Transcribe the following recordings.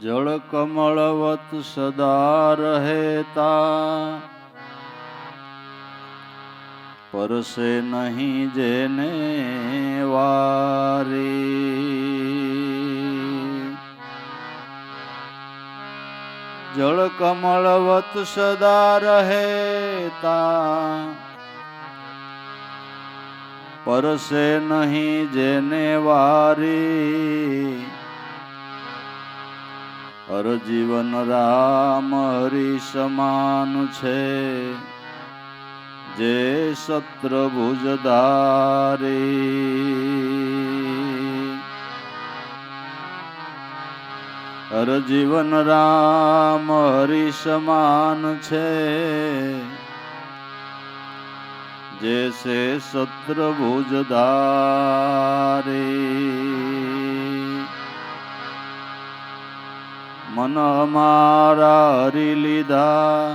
जल कमलवत सदा रहेता, परसे नहीं जेने वारी। जल कमलवत सदा रहेता, परसे नहीं जेने वारी। हर जीवन राम हरि समान छे, जे सत्र भुजधारी। हर जीवन राम हरि समान छे, जैसे सत्र भुजधारी। मन हमारा हरि लीधा,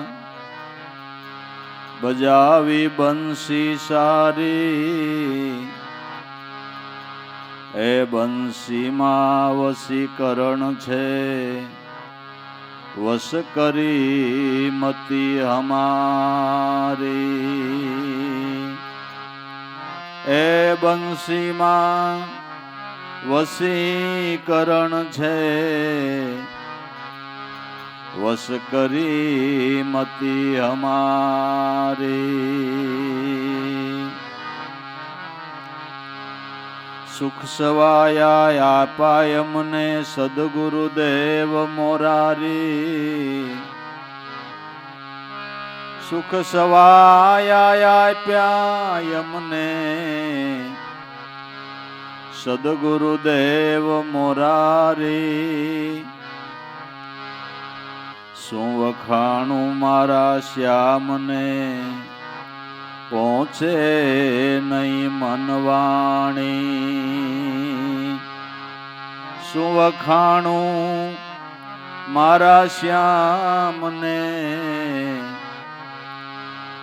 बजावी बंसी सारी। ए बंसी मां वशीकरण छे, वश करी मति हमारी। ए बंसी मां वशीकरण छे, वश करी मति हमारी। सुख सवाया आपाय मने सद्गुरुदेव मोरारी। सुख सवाया आप्याय मने सद्गुरुदेव मोरारी। શું વખાણું મારા શ્યામને, પહોંચે નહીં મનવાણી। શું વખાણું મારા શ્યામને,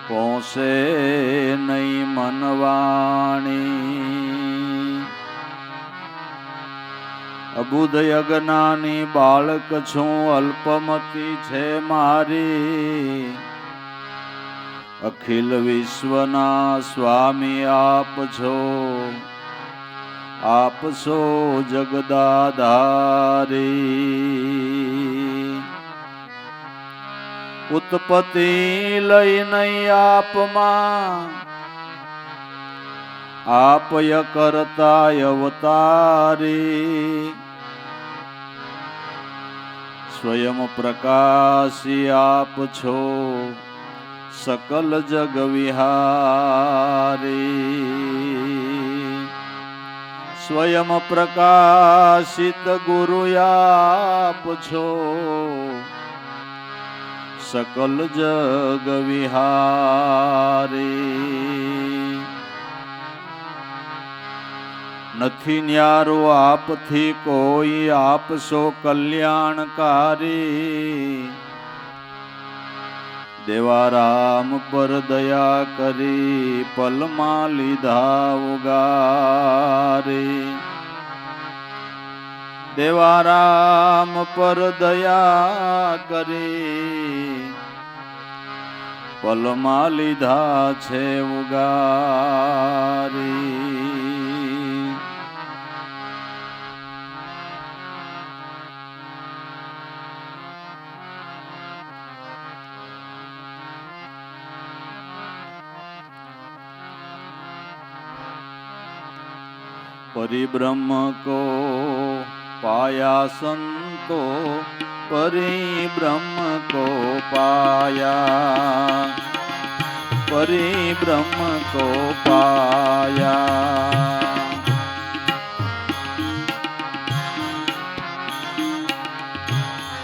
પહોંચે નહીં મનવાણી। અબુધ અજ્ઞાની બાળક છું, અલ્પમતિ છે મારી। અખિલ વિશ્વના સ્વામી આપ છો, આપ છો જગદાધારી। ઉત્પત્તિ લઈ નહીં આપમાં, आप य करता अवतारी। स्वयं प्रकाशी आप छो, सकल जग विहारी। स्वयं प्रकाशित गुरु आप छो, सकल जग विहारी। નથી ન્યારો આપથી કોઈ, આપ સો કલ્યાણકારી। દેવા રામ પર દયા કરી, પલમાં લીધા ઉગારી। દેવા રામ પર દયા કરી, પલમાં લીધા છે ઉગારી। परिब्रह्म को पाया संतो, परिब्रह्म को पाया। परिब्रह्म को पाया।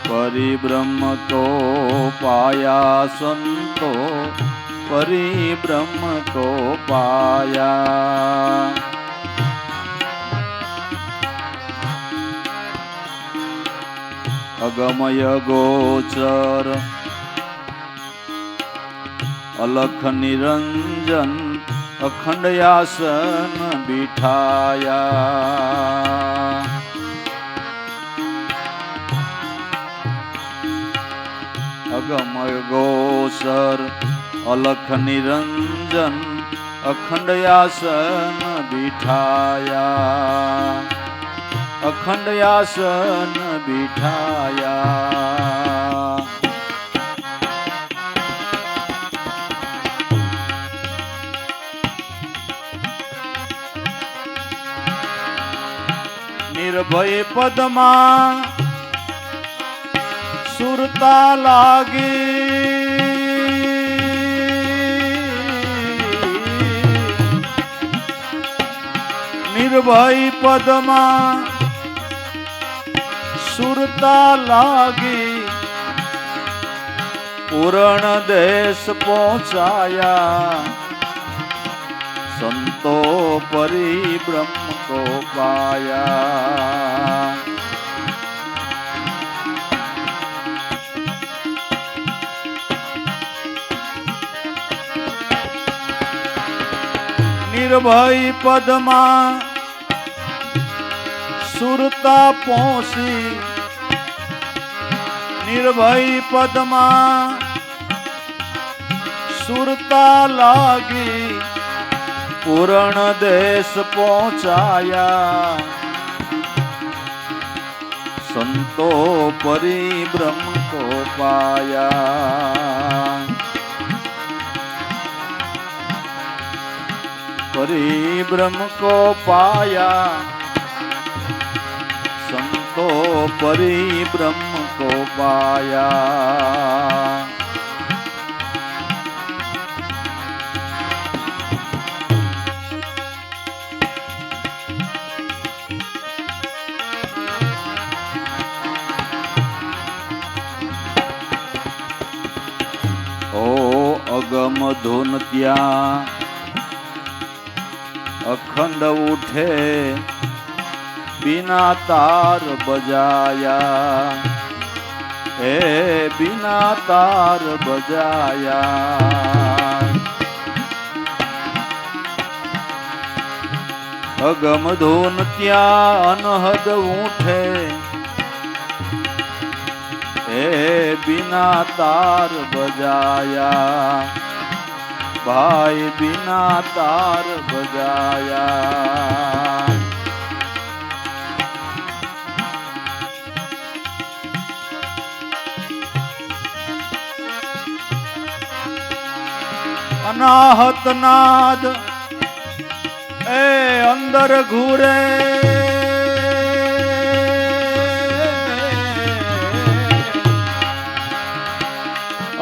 परिब्रह्म को पाया संतो, परिब्रह्म को पाया। अगमय गोचर अलख निरंजन, अखंड आसन बिठाया। गोचर अलख निरंजन अखंड आसन बिठाया अखंड आसन बिठाया निर्भय पदमा सुरता लागी निर्भय पदमा सुरता लागी पूर्ण देश पहुंचाया संतो परि ब्रह्म को पाया निर्भय पदमा सुरता पहुंची निर्भय पदमा सुरता लागी पूर्ण देश पहुंचाया संतो परि ब्रह्म को पाया परि ब्रह्म को पाया संतो परि ब्रह्म को पाया अगम धुन त्या अखंड उठे बिना तार बजाया हे बिना तार बजाया अगम धुन त्या अनहद उठे हे बिना तार बजाया भाई बिना तार बजाया अनाहत नाद ए अंदर घूरे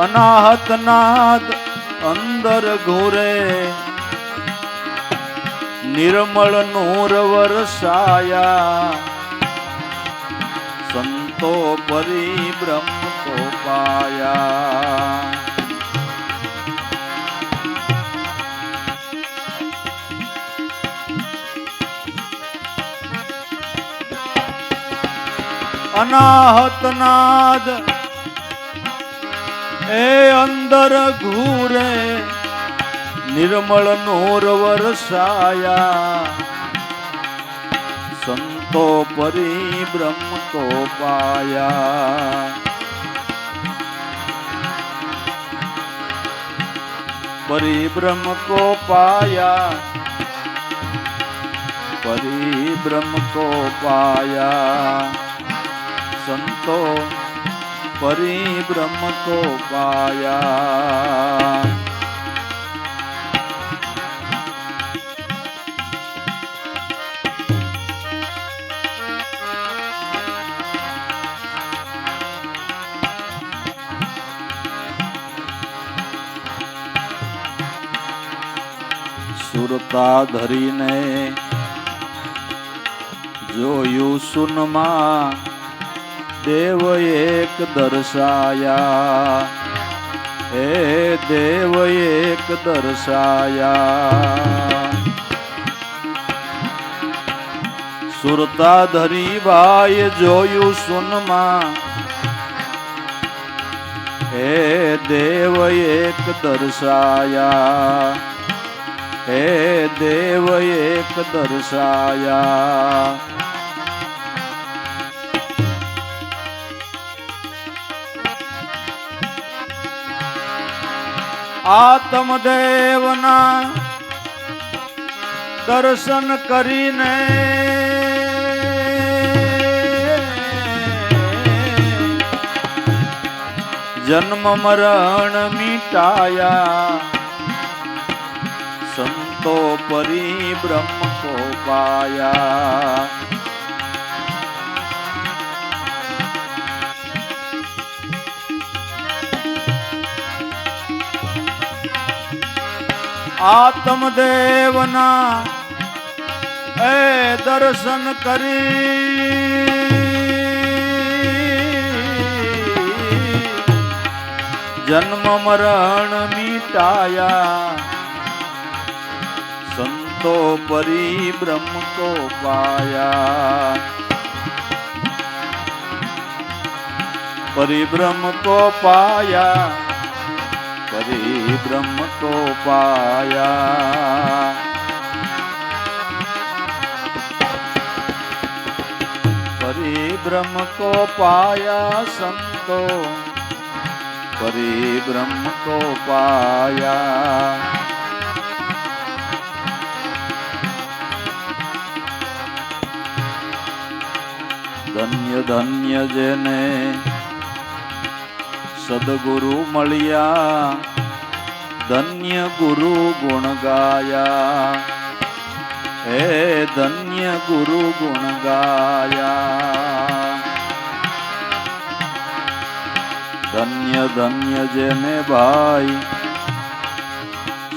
अनाहत नाद अंदर घूरे निर्मल नूर वर्षाया संतो परि ब्रह्म को पाया अनाहत नाद ए अंदर घूरे निर्मल नूर वर्षाया संतो परि ब्रह्म को पाया परि ब्रह्म को पाया परि ब्रह्म को पाया संतो परि ब्रह्म को पाया सुरता धरीने जोयु सुनमा देव एक दर्शाया हे देव एक दर्शाया सुरता धरी भाई जोयु सुनमा हे देव एक दर्शाया हे देव एक दर्शाया આત્મદેવના દર્શન કરીને જન્મ મરણ મિટાયા સંતો પરિબ્રહ્મ કો પાયા. આત્મદેવના એ દર્શન કરી જન્મ મરણ મિટાયા સંતો પરિબ્રહ્મ કો પાયા. પરિબ્રહ્મ કો પાયા પરિબ્રહ્મ કો પાયા. परिब्रह्म को पाया संतो परिब्रह्म को पाया. धन्य धन्य जेने सदगुरु मळिया धन्य गुरु गुण गाया. हे धन्य गुरु गुण गाया. धन्य धन्य जेने भाई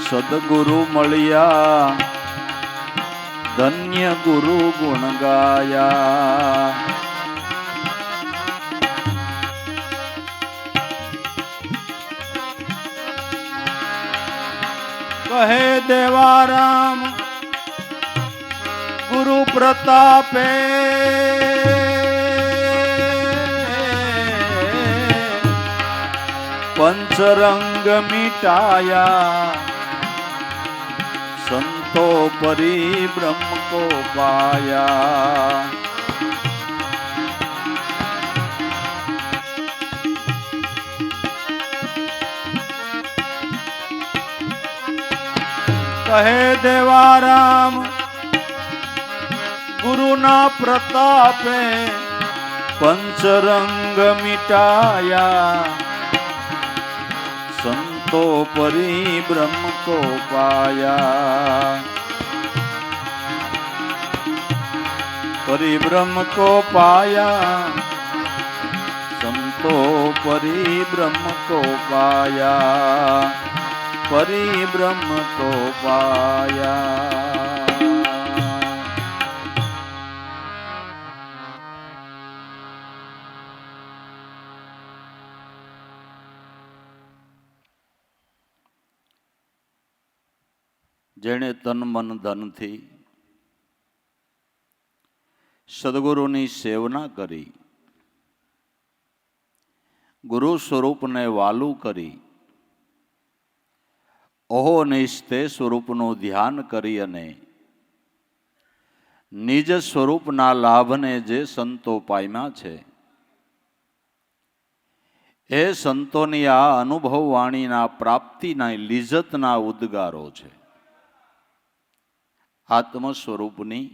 सदगुरु मळिया धन्य गुरु गुण गाया. कहे देवाराम गुरु प्रतापे पंचरंग मिटाया संतो परिब्रह्म को पाया. कहे देवाराम गुरु ना प्रतापे पंचरंग मिटाया संतो परिब्रह्म को पाया. परिब्रह्म को पाया संतो परिब्रह्म को पाया. परिब्रह्म को पाया. જેણે તન મન ધનથી સદગુરુની સેવના કરી ગુરુ સ્વરૂપને વાલું કરી અહોનિશ તે સ્વરૂપનું ધ્યાન કરી અને નિજ સ્વરૂપના લાભને જે સંતો પામ્યા છે એ સંતોની આ અનુભવ વાણીના પ્રાપ્તિના લિજ્જતના ઉદ્ગારો છે. આત્મ સ્વરૂપની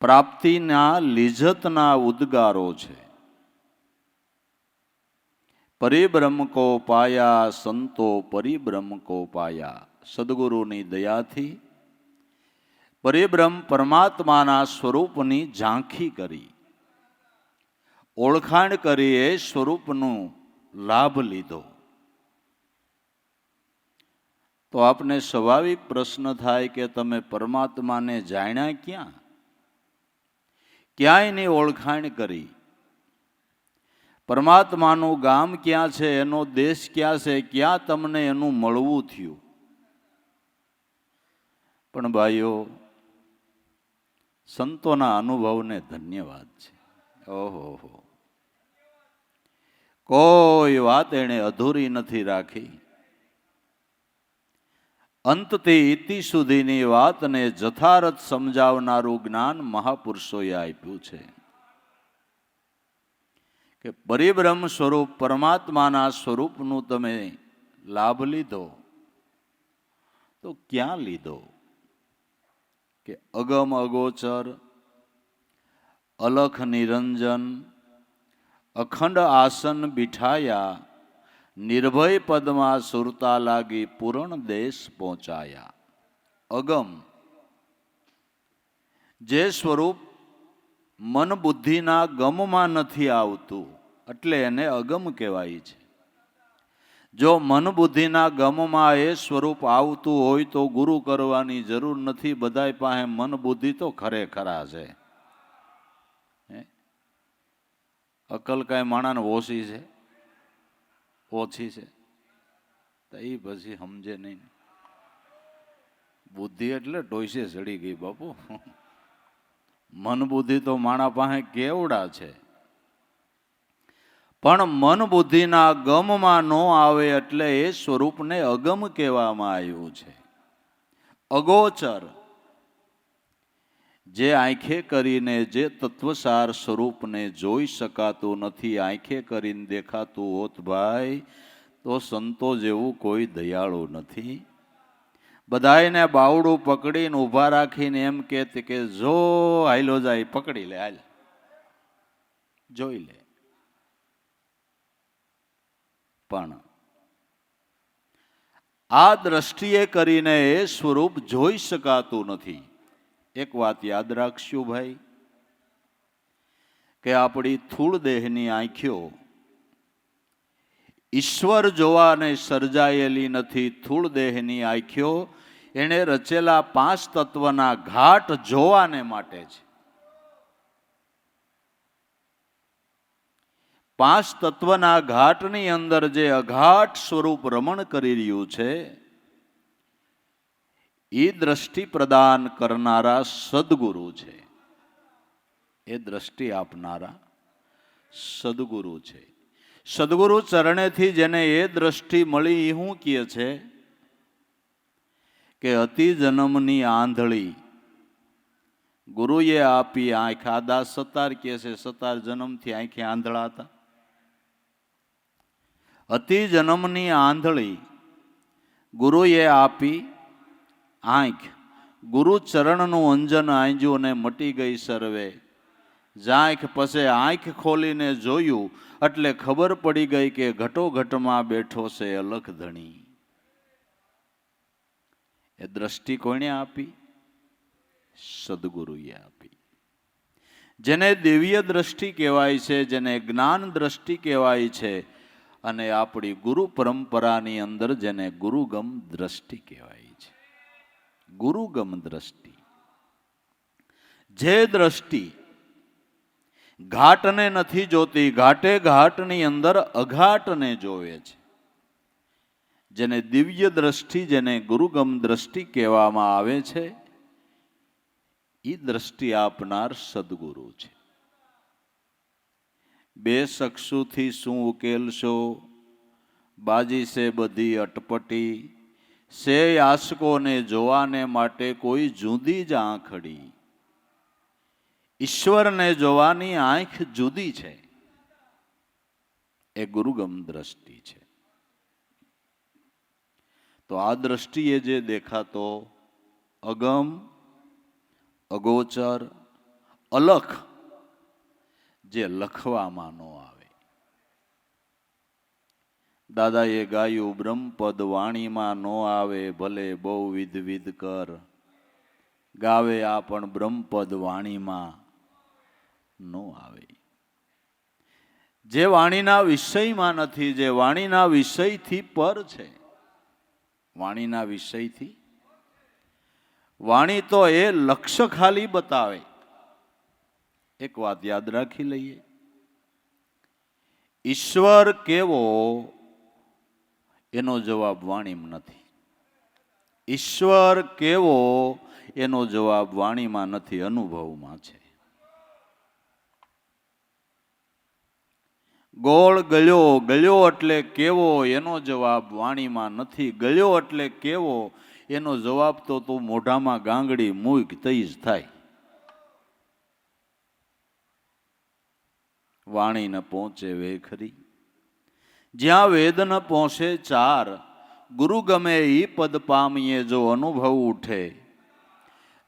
પ્રાપ્તિના લિજ્જતના ઉદ્ગારો છે. પરિબ્રહ્મ કો પાયા સંતો પરિબ્રહ્મ કો પાયા. સદગુરુની દયાથી પરિબ્રહ્મ પરમાત્માના સ્વરૂપની ઝાંખી કરી ઓળખાણ કરી એ સ્વરૂપનો લાભ લીધો. તો આપને સ્વાભાવિક પ્રશ્ન થાય કે તમે પરમાત્માને જાણ્યા ક્યાં? ક્યાંય એની ઓળખાણ કરી? પરમાત્માનું ગામ ક્યાં છે, એનો દેશ ક્યાં છે, ક્યાં તમને એનું મળવું થયું? પણ ભાઈઓ, સંતોના અનુભવને ધન્યવાદ છે. ઓહો, કોઈ વાત એણે અધૂરી નથી રાખી. અંતથી ઇતિ સુધીની વાતને જથારથ સમજાવનારું જ્ઞાન મહાપુરુષોએ આપ્યું છે કે પરિબ્રહ્મ સ્વરૂપ પરમાત્માના સ્વરૂપનું તમે લાભ લીધો તો ક્યાં લીધો? કે અગમ અગોચર, અલખ નિરંજન, અખંડ આસન બિઠાયા, નિર્ભય પદમાં સુરતા લાગી પૂરણ દેશ પહોંચાયા. અગમ, જે સ્વરૂપ મન બુદ્ધિના ગમમાં નથી આવતું એટલે એને અગમ કહેવાય છે. જો મન બુદ્ધિના ગમમાં એ સ્વરૂપ આવતું હોય તો ગુરુ કરવાની જરૂર નથી. બધાય પાસે મન બુદ્ધિ તો ખરેખરા છે. અકલ કાંઈ માણાને ઓછી છે? ઓછી છે તો એ પછી સમજે નહીં. બુદ્ધિ એટલે ડોયસે ચડી ગઈ બાપુ. મન બુદ્ધિ તો માણા પાસે કેવડા છે, પણ મન બુદ્ધિના ગમમાં ન આવે એટલે એ સ્વરૂપને અગમ કહેવામાં આવ્યું છે. અગોચર, જે આંખે કરીને જે તત્વસાર સ્વરૂપને જોઈ શકાતું નથી, આંખે કરીને દેખાતું હોત ભાઈ તો સંતો જેવું કોઈ દયાળુ નથી. બધાયને બાવડું પકડીને ઊભા રાખીને એમ કહેતી કે જો હાઈલો જાય પકડી લે, હાલ જોઈ લે. પણ આ દ્રષ્ટિએ કરીને એ સ્વરૂપ જોઈ શકાતું નથી. એક વાત યાદ રાખશું ભાઈ, કે આપણી સ્થૂળ દેહની આંખો ઈશ્વર જોવાને સર્જાયેલી નથી. સ્થૂળ દેહની આંખો એણે રચેલા 5 તત્વના ઘાટ જોવાને માટે છે. 5 તત્વના ઘાટની અંદર જે અઘાટ સ્વરૂપ રમણ કરી રહ્યું છે એ દ્રષ્ટિ પ્રદાન કરનારા સદગુરુ છે. એ દ્રષ્ટિ આપનારા સદગુરુ છે. સદગુરુ ચરણેથી જેને એ દ્રષ્ટિ મળી એ શું કહે છે કે અતિ જન્મની આંધળી ગુરુએ આપી આંખ. આદા સતાર કહે છે, સતાર જન્મથી આંખે આંધળા હતા. અતિ જન્મની આંધળી ગુરુએ આપી આંખ. ગુરુ ચરણનું અંજન આંજ્યું ને મટી ગઈ સર્વે. જાંખ પછી આંખ ખોલીને જોયું એટલે ખબર પડી ગઈ કે ઘટોઘટમાં બેઠો છે અલખ ધણી. એ દ્રષ્ટિ કોણે આપી? સદગુરુએ આપી. જેને દિવ્ય દ્રષ્ટિ કહેવાય છે, જેને જ્ઞાન દ્રષ્ટિ કહેવાય છે, અને આપણી ગુરુ પરંપરાની અંદર જેને ગુરુગમ દ્રષ્ટિ કહેવાય છે. ગુરુગમ દ્રષ્ટિ, જે દ્રષ્ટિ ઘાટને નથી જોતી, ઘાટે ઘાટની અંદર અઘાટને જોવે છે. જેને દિવ્ય દ્રષ્ટિ, જેને ગુરુગમ દ્રષ્ટિ કહેવામાં આવે છે, એ દ્રષ્ટિ આપનાર સદગુરુ છે. 2 ચક્ષુથી શું ઉકેલશો? બાજી છે બધી અટપટી. સે આશકોને જોવાને માટે કોઈ જુદી જ આંખડી. ઈશ્વરને જોવાની આંખ જુદી છે. એ ગુરુગમ દ્રષ્ટિ છે. તો આ દ્રષ્ટિએ જે દેખાતો અગમ, અગોચર, અલખ, જે લખવામાં ન આવે. દાદાએ ગાયું બ્રહ્મપદ વાણીમાં ન આવે, ભલે બહુ વિધ વિધ કર. ગાવે આ પણ બ્રહ્મપદ વાણીમાં ન આવે. જે વાણીના વિષયમાં નથી, જે વાણીના વિષયથી પર છે. વાણીના વિષયથી, વાણી તો એ લક્ષ્ય ખાલી બતાવે. એક વાત યાદ રાખી લઈએ, ઈશ્વર કેવો એનો જવાબ વાણીમાં નથી. ઈશ્વર કેવો એનો જવાબ વાણીમાં નથી, અનુભવમાં છે. ગોળ ગળ્યો, ગળ્યો એટલે કેવો એનો જવાબ વાણીમાં નથી. ગળ્યો એટલે કેવો એનો જવાબ તો તું મોઢામાં ગાંગડી મૂક તઈ જ થાય. વાણી ન પહોંચે વેખરી, જ્યાં વેદ ન પહોંચે ચાર, ગુરુ ગમે ઈ પદ પામીએ જો અનુભવ ઉઠે,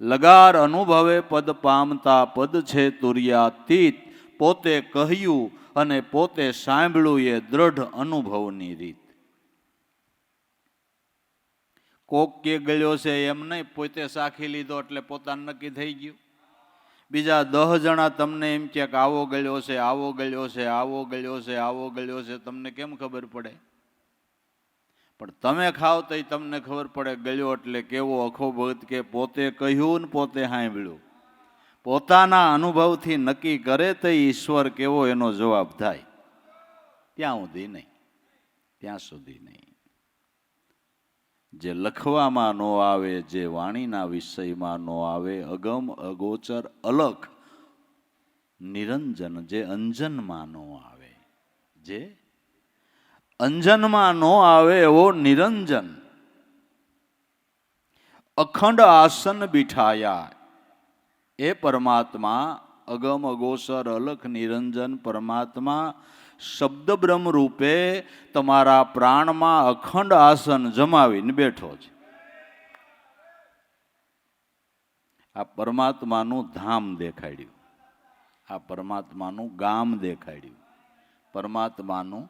લગાર અનુભવે પદ પામતા પદ છે તુર્યાતીત, પોતે કહ્યું અને પોતે સાંભળ્યું એ દ્રઢ અનુભવની રીત. કોક કે ગળ્યો છે એમ નહીં, પોતે સાખી લીધો એટલે પોતાનું નક્કી થઈ ગયું. બીજા 10 જણા તમને એમ કે આવો ગળ્યો છે, આવો ગળ્યો છે, આવો ગળ્યો છે, આવો ગળ્યો છે, તમને કેમ ખબર પડે? પણ તમે ખાવ તો તમને ખબર પડે ગળ્યો એટલે કેવો. અખો ભગત કે પોતે કહ્યું ને પોતે સાંભળ્યું, પોતાના અનુભવથી નક્કી કરે તો ઈશ્વર કેવો એનો જવાબ થાય. ત્યાં સુધી નહીં, ત્યાં સુધી નહીં. જે લખવામાં ન આવે, જે વાણીના વિષયમાં ન આવે, અગમ અગોચર અલખ નિરંજન, જે અંજનમાં ન આવે, જે અંજનમાં ન આવે એવો નિરંજન, અખંડ આસન બિઠાયા એ પરમાત્મા, અગમ અગોચર અલખ નિરંજન પરમાત્મા શબ્દ બ્રહ્મ રૂપે તમારા પ્રાણમાં અખંડ આસન જમાવીને બેઠો છે. આ પરમાત્માનું ધામ દેખાડ્યું, આ પરમાત્માનું ગામ દેખાડ્યું, પરમાત્માનું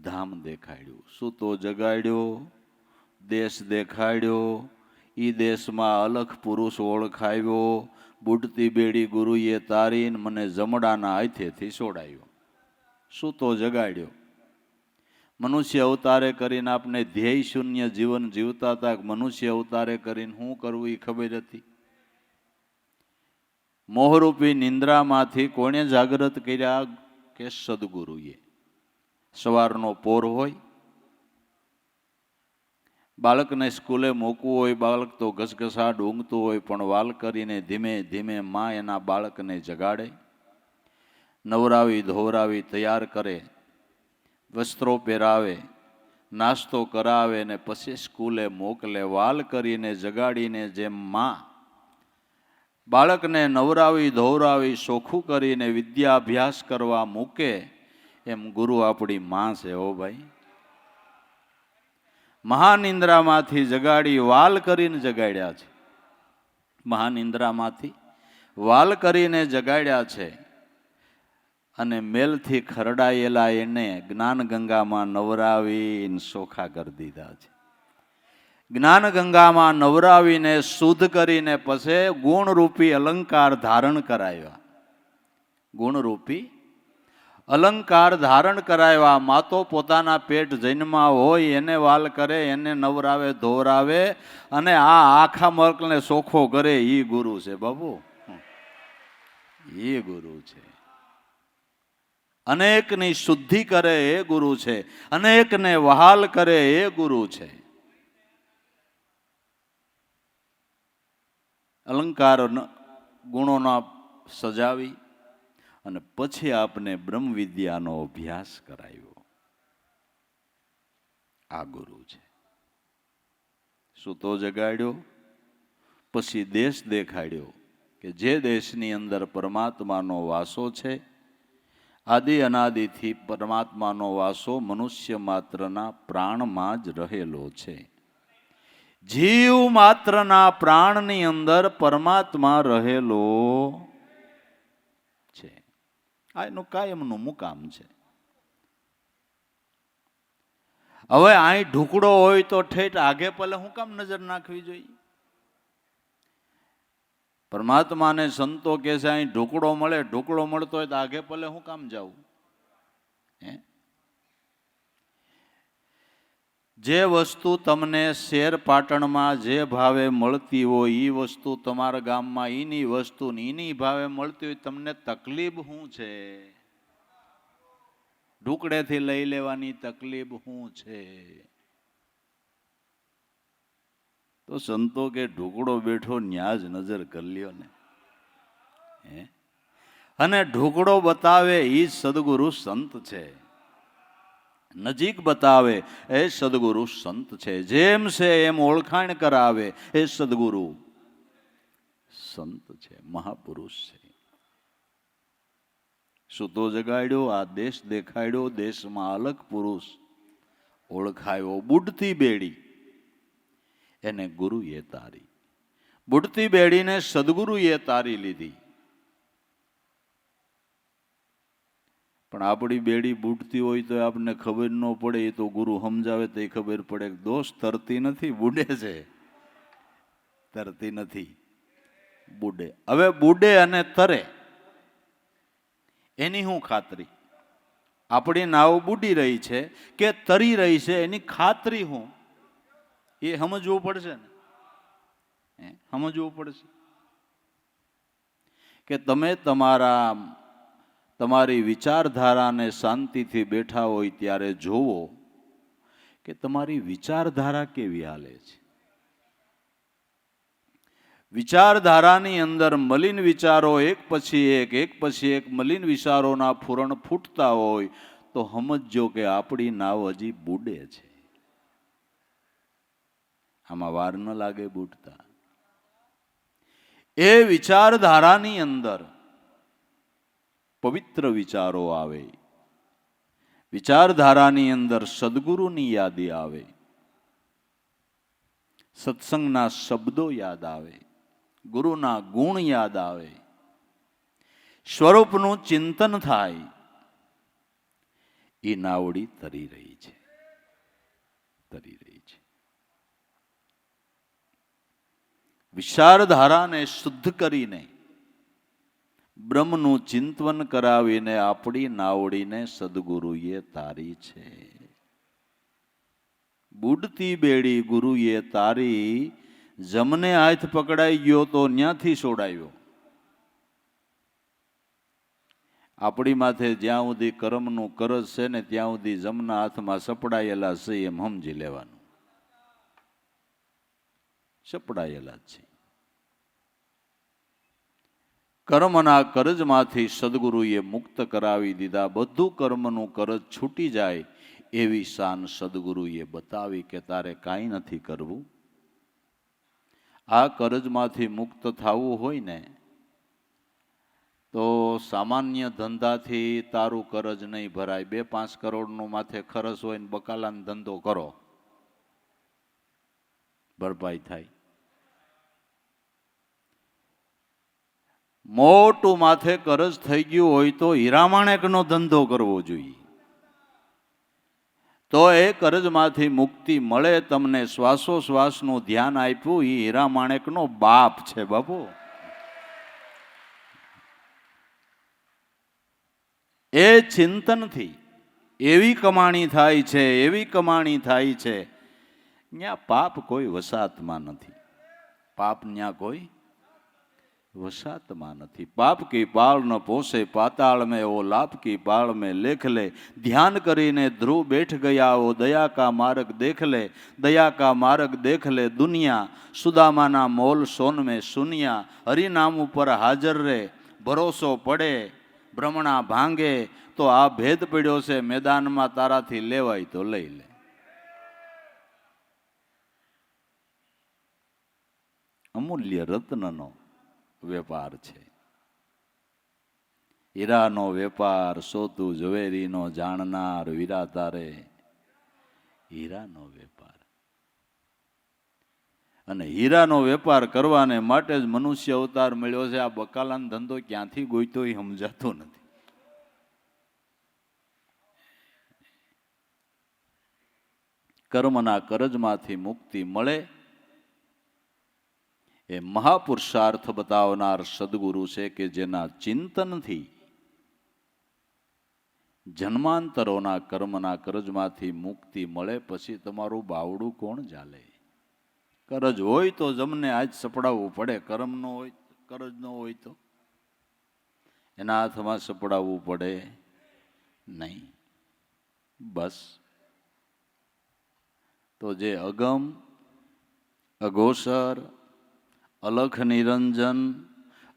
ધામ દેખાડ્યું. સૂતો જગાડ્યો, દેશ દેખાડ્યો, ઈ દેશમાં અલખ પુરુષ ઓળખાવ્યો, બુડતી બેડી ગુરુએ તારીને મને જમડાના હાથેથી છોડાયો. સૂતો જગાડ્યો. મનુષ્ય અવતારે કરીને આપણે ધ્યેય શૂન્ય જીવન જીવતા હતા. મનુષ્ય અવતારે કરીને શું કરવું એ ખબર હતી? મોહરૂપી નિંદ્રામાંથી કોણે જાગૃત કર્યા? કે સદગુરુએ. સવારનો પોર હોય, બાળકને સ્કૂલે મૂકવું હોય, બાળક તો ઘસઘસાટ ઊંઘતું હોય, પણ વાલ કરીને ધીમે ધીમે માં એના બાળકને જગાડે, નવરાવી ધોવરાવી તૈયાર કરે, વસ્ત્રો પહેરાવે, નાસ્તો કરાવે ને પછી સ્કૂલે મોકલે. વાલ કરીને જગાડીને જેમ માં બાળકને નવરાવી ધોવરાવી ચોખ્ખું કરીને વિદ્યાભ્યાસ કરવા મૂકે, એમ ગુરુ આપણી માં છે. હો ભાઈ, મહાનિંદ્રામાંથી જગાડી વાલ કરીને જગાડ્યા છે. મહાનિંદ્રામાંથી વાલ કરીને જગાડ્યા છે. અને મેલથી ખરડાયેલા એને જ્ઞાન ગંગામાં નવરાવીને ચોખા કરી દીધા છે. જ્ઞાન ગંગામાં નવરાવીને શુદ્ધ કરીને પછી ગુણરૂપી અલંકાર ધારણ કરાવ્યા. ગુણરૂપી અલંકાર ધારણ કરાવ્યા. માતો પોતાના પેટ જન્મમાં હોય એને વાલ કરે, એને નવરાવે ધોવરાવે અને આ આખા મર્કને ચોખ્ખો કરે. એ ગુરુ છે બાબુ, એ ગુરુ છે. અનેકની શુદ્ધિ કરે એ ગુરુ છે, અનેકને વહાલ કરે એ ગુરુ છે. અલંકાર ગુણોના સજાવી અને પછી આપને બ્રહ્મ વિદ્યાનો અભ્યાસ કરાવ્યો. આ ગુરુ છે. સૂતો જગાડ્યો, પછી દેશ દેખાડ્યો કે જે દેશની અંદર પરમાત્માનો વાસો છે. આદિ અનાદિથી પરમાત્માનો વાસો મનુષ્ય માત્રના પ્રાણમાં જ રહેલો છે. જીવ માત્રના પ્રાણની અંદર પરમાત્મા રહેલો છે. આ એનું કાયમનું મુકામ છે. હવે અહીં ઢુકડો હોય તો ઠેઠ આગે પલે હું કામ નજર નાખવી જોઈએ? પરમાત્માને સંતો કે છે અહીં ઢુકડો મળે, ઢુકડો મળતો હોય તો આગે પલે હું કામ જાવું? જે વસ્તુ તમને શેર પાટણમાં જે ભાવે મળતી હોય એ વસ્તુ તમારા ગામમાં એની વસ્તુ એની ભાવે મળતી હોય, તમને તકલીફ શું છે? ઢુકડેથી લઈ લેવાની તકલીફ શું છે? તો સંતો કે ઢુકડો બેઠો ન્યા જ નજર કરી લ્યો ને. અને ઢુકડો બતાવે એ સદગુરુ સંત છે. નજીક બતાવે એ સદગુરુ સંત છે. જેમ છે એમ ઓળખાણ કરાવે એ સદગુરુ સંત છે, મહાપુરુષ છે. સૂતો જગાડ્યો, આ દેશ દેખાડ્યો, દેશમાં અલગ પુરુષ ઓળખાયો બુડતી બેડી, એને ગુરુએ તારી. બુડતી બેડીને સદગુરુએ તારી લીધી. પણ આપણી બેડી બુડતી હોય તો આપણને ખબર ન પડે, એ તો ગુરુ સમજાવે તો ખબર પડે કે દોસ્ત તરતી નથી, બુડે છે. તરતી નથી, બુડે. હવે બુડે અને તરે એની શું ખાતરી? આપણી નાવ બુડી રહી છે કે તરી રહી છે, એની ખાતરી હું? એ સમજવું પડશે ને, સમજવું પડશે કે તમે તમારી વિચારધારાને શાંતિથી બેઠા હોય ત્યારે જોવો કે તમારી વિચારધારા કેવી હાલે છે. વિચારધારાની અંદર મલિન વિચારો એક પછી એક મલિન વિચારોના ફૂરણ ફૂટતા હોય તો સમજો કે આપણી નાવ હજી બુડે છે. આમાં વાર ન લાગે બુડતા. એ વિચારધારાની અંદર પવિત્ર વિચારો આવે, વિચારધારાની અંદર સદગુરુની યાદી આવે, સત્સંગના શબ્દો યાદ આવે, ગુરુના ગુણ યાદ આવે, સ્વરૂપનું ચિંતન થાય. એ નાવડી તરી રહી છે, તરી રહી છે. વિચારધારાને શુદ્ધ કરીને બ્રહ્મનું ચિંતન કરાવીને આપણી નાવડીને સદગુરુએ તારી છે. બુડતી બેડી ગુરુએ તારી, જમને હાથ પકડાઈ ગયો તો ન્યાથી છોડાયો. આપણી માથે જ્યાં સુધી કર્મનું કરજ છે ને ત્યાં સુધી જમના હાથમાં સપડાયેલા છે એમ સમજી લેવાનું. સપડાયેલા જ છે. કર્મના કરજમાંથી સદગુરુએ મુક્ત કરાવી દીધા. બધું કર્મનું કરજ છૂટી જાય એવી શાન સદગુરુએ બતાવી કે તારે કાંઈ નથી કરવું. આ કરજમાંથી મુક્ત થવું હોય ને તો સામાન્ય ધંધાથી તારું કરજ નહીં ભરાય. 2-5 કરોડનું માથે ખરચ હોય ને બકાલાનો ધંધો કરો, ભરપાઈ થાય. મોટું માથે કરજ થઈ ગયું હોય તો હીરામાણેકનો ધંધો કરવો જોઈએ. તો એ કરજમાંથી મુક્તિ મળે. તમને શ્વાસોશ્વાસનું ધ્યાન આપ્યું, એ હીરામાણેકનો બાપ છે બાપુ. એ ચિંતનથી એવી કમાણી થાય છે, એવી કમાણી થાય છે. ત્યાં પાપ કોઈ વસાતમાં નથી. પાપ ત્યાં કોઈ વસાતમાં નથી. પાપ કી પાળ ન પોસે પાતાળ में वो लाभ की पाळ में लेख ले. ध्यान કરીને ધ્રુવ બેઠ ગયા ઓ દયા કા માર્ગ દેખ લે. દયા કા માર્ગ દેખ લે દુનિયા, સુદામાના મોલ સોન में સુનિયા. હરિનામ ઉપર હાજર રે, ભરોસો પડે ભ્રમણા ભાંગે. તો આ ભેદ પડ્યો છે મેદાનમાં, તારાથી લેવાય તો લઈ લે. અમૂલ્ય રત્નનો વેપાર છે. હીરાનો વેપાર સોતું ઝવેરીનો જાણનાર વીરા તારે હીરાનો વેપાર. અને હીરાનો વેપાર કરવાને માટે જ મનુષ્ય અવતાર મળ્યો છે. આ બકાલાનો ધંધો ક્યાંથી ગોઈતો એ સમજાતો નથી. કર્મના કરજમાંથી મુક્તિ મળે એ મહાપુરુષાર્થ બતાવનાર સદગુરુ છે કે જેના ચિંતનથી જન્માંતરોના કર્મના કરજમાંથી મુક્તિ મળે. પછી તમારું બાવડું કોણ ચાલે? કરજ હોય તો જમને આજ સપડાવવું પડે. કર્મ નો હોય, કરજ ન હોય તો એના હાથમાં સપડાવવું પડે નહીં. બસ. તો જે અગમ, અઘોષર, અલખ નિરંજન,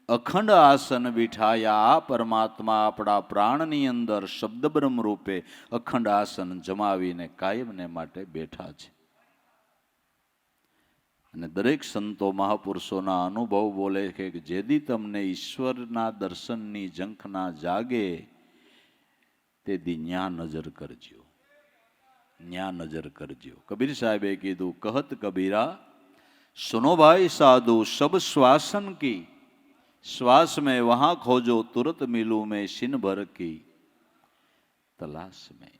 અખંડ આસન બિઠાયા આ પરમાત્મા આપણા પ્રાણની અંદર શબ્દ બ્રહ્મ રૂપે અખંડ આસન જમાવીને કાયમને માટે બેઠા છે. અને દરેક સંતો મહાપુરુષોના અનુભવ બોલે કે જેદી તમને ઈશ્વરના દર્શનની ઝંખના જાગે તેદી ન્યા નજર કરજો. ન્યા નજર કરજો. કબીર સાહેબે કીધું, કહત કબીરા સુનો ભાઈ સાધુ સબ શ્વાસન કી, શ્વાસ में वहां खोजो तुरंत मिलूं मैं सिन भर की તલાશ में.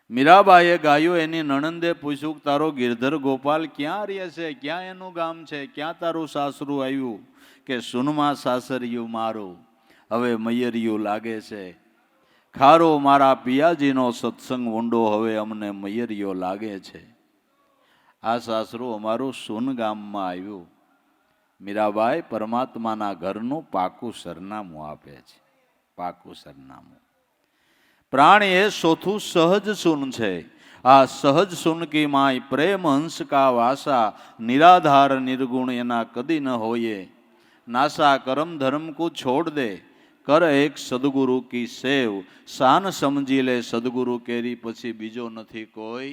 મીરાબાઈએ ગાયું, એની નણંદે પૂછ્યું કે તારો ગિરધર ગોપાલ ક્યાં રહે છે, ક્યાં એનું ગામ છે, ક્યાં તારું સાસરું આવ્યું? કે સુનમાં સાસરિયું મારું હવે મૈયરિયું લાગે છે, ખારો મારા પિયાજીનો સત્સંગ ઊંડો હવે અમને મૈયરિયો લાગે છે. આ સાસરું અમારું સુન ગામમાં આવ્યું. મીરાબાઈ પરમાત્માના ઘરનું પાકું સરનામું આપે છે, પાકું સરનામું. प्राण ये सोथु सहज सुन छे, आ सहज सुन की माय प्रेम हंस का वासा, निराधार निर्गुण एना कदी न होये. नासा करम धर्म को छोड़ दे, कर एक सदगुरु की सेव, शान समझी ले सदगुरु केरी पछी बीजो नथी कोई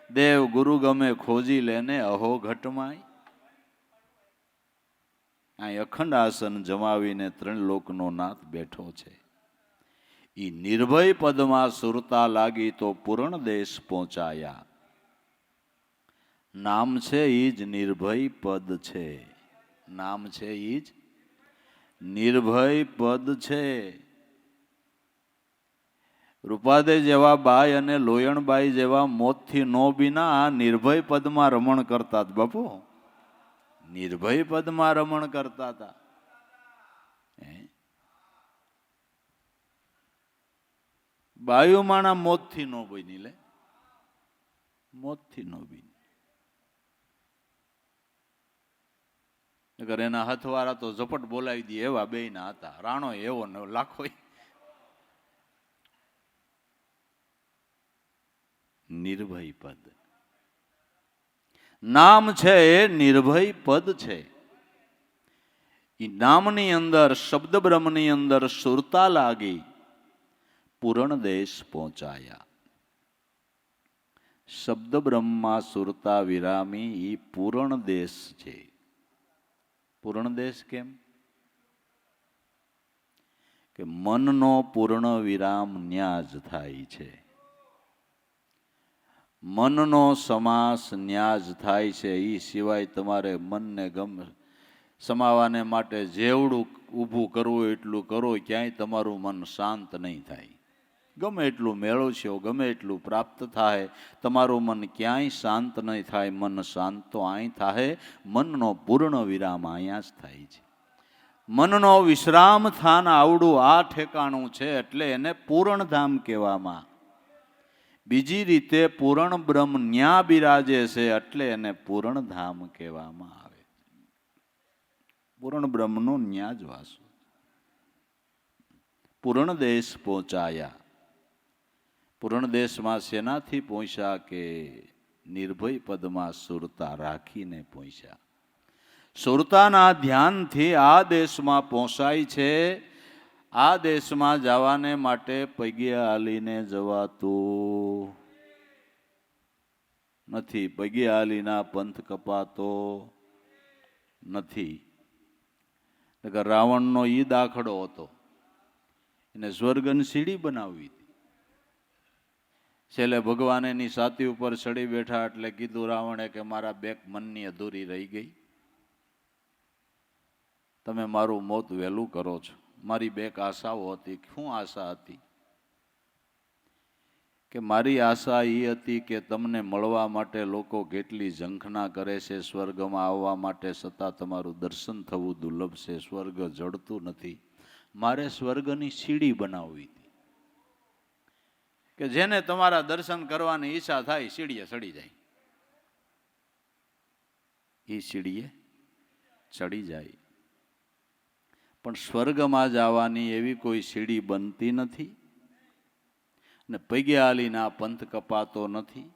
देव. गुरु गमे खोजी लेने अहो घटमाय. आ अखंड आसन जमावीने त्रण लोकनो नाथ बैठो छे. ई निर्भय पदमा सुरता लागी तो पूर्ण देश पहुंचाया. नाम छे ईज निर्भय पद छे, नाम छे ईज निर्भय पद छे. રૂપાદે જેવા બાઈ અને લોયણબાઈ જેવા મોતથી નો બીના આ નિર્ભય પદમાં રમણ કરતા હતા. બાપુ નિર્ભય પદમાં રમણ કરતા હતા. બાયુમાના મોતથી નો બની લે, મોતથી નો બની. એના હથવાળા તો ઝપટ બોલાવી દે એવા બે ના હતા. રાણો એવો ને લાખો. નિર્ભય પદ નામ છે, એ નિર્ભય પદ છે. એ નામની અંદર શબ્દ બ્રહ્મની અંદર સુરતા લાગી, પૂરણ દેશ પહોંચાયા. શબ્દ બ્રહ્મા સુરતા વિરામી એ પૂરણ દેશ છે. પૂરણ દેશ કેમ? કે મનનો પૂર્ણ વિરામ ન્યા જ થાય છે. મનનો સમાસ ન્યા જ થાય છે. એ સિવાય તમારે મનને ગમે સમાવાને માટે જેવડું ઊભું કરવું એટલું કરો, ક્યાંય તમારું મન શાંત નહીં થાય. ગમે એટલું મેળવશો, ગમે એટલું પ્રાપ્ત થાય, તમારું મન ક્યાંય શાંત નહીં થાય. મન શાંત તો અહીં થાય, મનનો પૂર્ણ વિરામ અહીંયા જ થાય છે. મનનો વિશ્રામ થાન આવડું આ ઠેકાણું છે, એટલે એને પૂર્ણ ધામ કહેવામાં. બીજી રીતે પૂર્ણ બ્રહ્મ ન્યા બિરાજે છે, એટલે એને પૂર્ણ ધામ કહેવામાં આવે. પૂર્ણ બ્રહ્મનો ન્યા જ વાસો. પૂર્ણ દેશ પહોંચાયા. પૂર્ણ દેશમાં શેનાથી પહોંચ્યા? કે નિર્ભય પદમાં સુરતા રાખીને પહોંચ્યા. સુરતાના ધ્યાનથી આ દેશમાં પહોંચાય છે. આ દેશમાં જવાને માટે પગે હાલીને જવાતું નથી. પગે હાલીના પંથ કપાતો નથી. રાવણનો ઈ દાખલો હતો. એને સ્વર્ગની સીડી બનાવી હતી. છેલ્લે ભગવાન એની છાતી ઉપર ચડી બેઠા એટલે કીધું રાવણે કે મારા બેક મનની અધૂરી રહી ગઈ. તમે મારું મોત વહેલું કરો છો. મારી બેક આશાઓ હતી. શું આશા હતી? કે મારી આશા એ હતી કે તમને મળવા માટે લોકો કેટલી ઝંખના કરે છે, સ્વર્ગમાં આવવા માટે, છતાં તમારું દર્શન થવું દુર્લભ છે, સ્વર્ગ જડતું નથી. મારે સ્વર્ગની સીડી બનાવવી હતી કે જેને તમારા દર્શન કરવાની ઈચ્છા થાય સીડીએ ચડી જાય. એ સીડીએ ચડી જાય. પણ સ્વર્ગમાં જવાની એવી કોઈ સીડી બનતી નથી ને પગે હાલીના પંથ કપાતો નથી.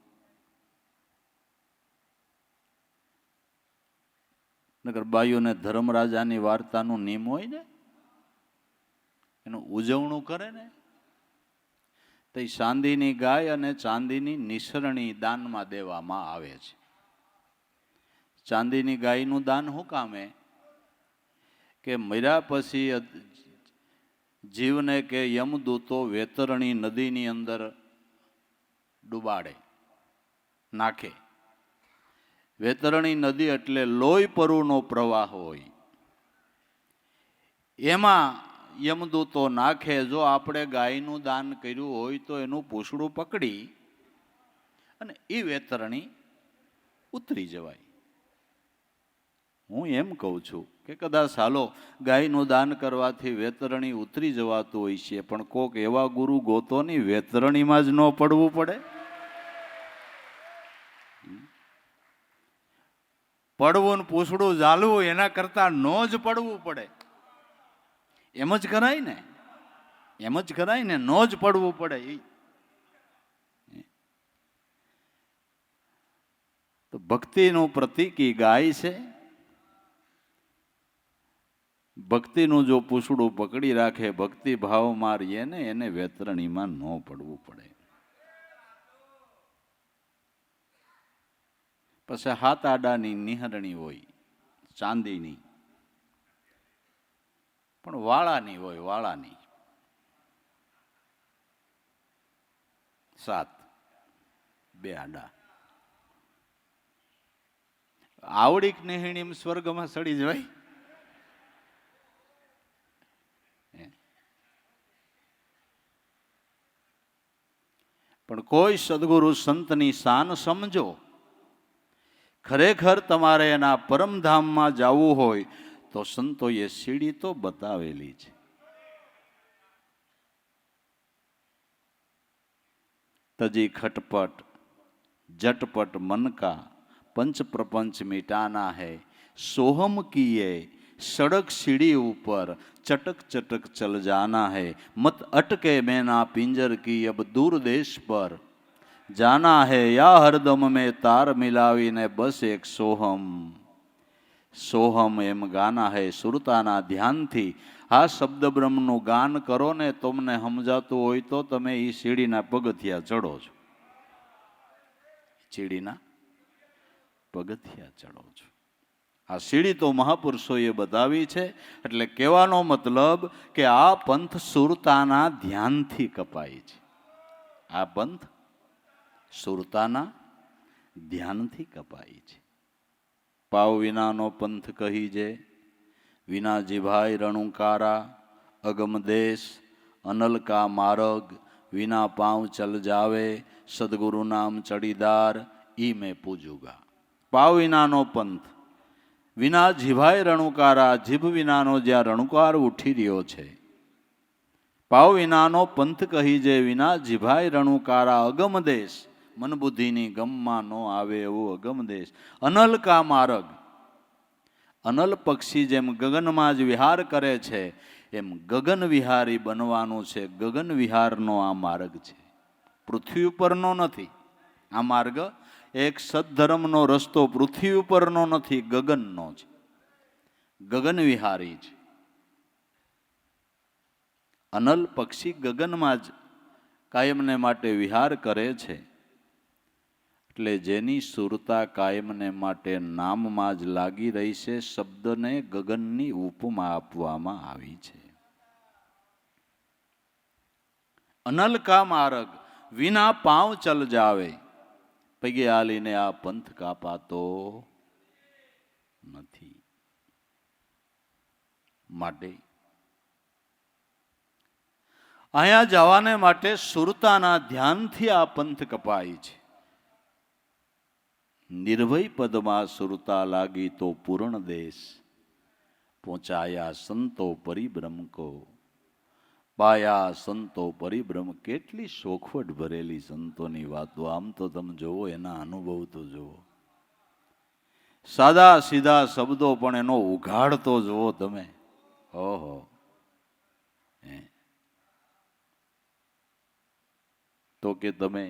નકર બાયુને ધર્મરાજાની વાર્તાનું નિયમ હોય ને, એનું ઉજવણું કરે ને, તો ચાંદીની ગાય અને ચાંદીની નિસરણી દાનમાં દેવામાં આવે છે. ચાંદીની ગાયનું દાન શું કામે? કે મર્યા પછી જીવને કે યમદૂતો વેતરણી નદીની અંદર ડુબાડે, નાખે. વેતરણી નદી એટલે લોહી પરુનો પ્રવાહ હોય, એમાં યમદૂતો નાખે. જો આપણે ગાયનું દાન કર્યું હોય તો એનું પૂંછડું પકડી અને એ વેતરણી ઉતરી જવાય. હું એમ કહું છું કે કદાચ હાલો ગાયનું દાન કરવાથી વેતરણી ઉતરી જવાતું હોય છે, પણ કોક એવા ગુરુ ગોતોની વેતરણીમાં જ ન પડવું પડે. પડવું ને પૂછડું ઝાલવું એના કરતા ન જ પડવું પડે. એમ જ કરાય ને, એમ જ કરાય ને, ન જ પડવું પડે. તો ભક્તિનું પ્રતીક ઈ ગાય છે. ભક્તિનું જો પૂછડું પકડી રાખે, ભક્તિ ભાવમાં રહીએ ને, એને વેતરણીમાં ન પડવું પડે. પછી હાથ આડાની નિહરણી હોય, ચાંદીની, પણ વાળાની હોય, વાળાની. 7 2 આડા. આવડીક નિહરણી સ્વર્ગમાં સડી જવાય. પણ કોઈ સદગુરુ સંતની શાન સમજો. ખરેખર તમારે એના પરમધામમાં જવું હોય તો સંતોએ સીડી તો બતાવેલી છે. તજી ખટપટ झटपट मन का पंच प्रपंच मिटाना है, सोहम किए सड़क सीढ़ी ऊपर चटक चटक चल जाना है, मत अटके मैना पिंजर की अब दूर देश पर जाना है, या हरदम में तार मिलावी ने बस एक सोहम सोहम एम गाना है सुरताना ध्यान थी. आ शब्द ब्रह्मનું ગાન કરો ને, તમને સમજાતું હોય તો તમે એ સીડીના પગથિયા ચડો છો. સીડીના પગથિયા ચડો છો. આ સીડી તો મહાપુરુષોએ બતાવી છે. એટલે કહેવાનો મતલબ કે આ પંથ સુરતાના ધ્યાનથી કપાય છે. આ પંથ સુરતાના ધ્યાનથી કપાય છે. પાવ વિનાનો પંથ કહીજે, વિના જીભાઈ રણુકારા, અગમ દેશ અનલ કા માર્ગ, વિના પાँव चल जावे सदगुरु नाम चढ़ीदार ई मैं पूजूगा. પાવ વિનાનો પંથ, વિના જીભાઈ રણુકારા, જીભ વિનાનો જ્યાં રણુકાર ઉઠી રહ્યો છે. પાવ વિનાનો પંથ કહી જે, વિના જીભાઈ રણુકારા, અગમ દેશ મન બુદ્ધિની ગમમાં નો આવે એવું અગમ દેશ. અનલ કા માર્ગ, અનલ પક્ષી જેમ ગગનમાં જ વિહાર કરે છે, એમ ગગન વિહારી બનવાનું છે. ગગન વિહારનો આ માર્ગ છે, પૃથ્વી ઉપરનો નથી. આ માર્ગ એક સદ્ધર્મનો રસ્તો પૃથ્વી ઉપરનો નથી, ગગનનો છે. ગગન વિહારી છે. અનલ પક્ષી ગગનમાં જ કાયમને માટે વિહાર કરે છે. એટલે જેની સુરતા કાયમને માટે નામમાં જ લાગી રહી છે, શબ્દને ગગનની ઉપમા આપવામાં આવી છે. અનલ કા માર્ગ, વિના પાँव ચલ જાવે, પગે હાલીને આ પંથ કાપાતો નથી. માટે અહીંયા જવાને માટે સુરતાના ધ્યાનથી આ પંથ કપાય છે. निर्भय पदमा सुरता लागी तो पूर्ण देश, पहुंचाया संतो परिभ्रम को, पाया संतो परिभ्रम. કેટલી શોખવટ ભરેલી સંતોની વાતો. આમ તો તમે જોવો, એના અનુભવ તો જોવો. સાદા સીધા શબ્દો પણ એનો ઉઘાડ તો જોવો તમે. ઓહો, તો કે તમે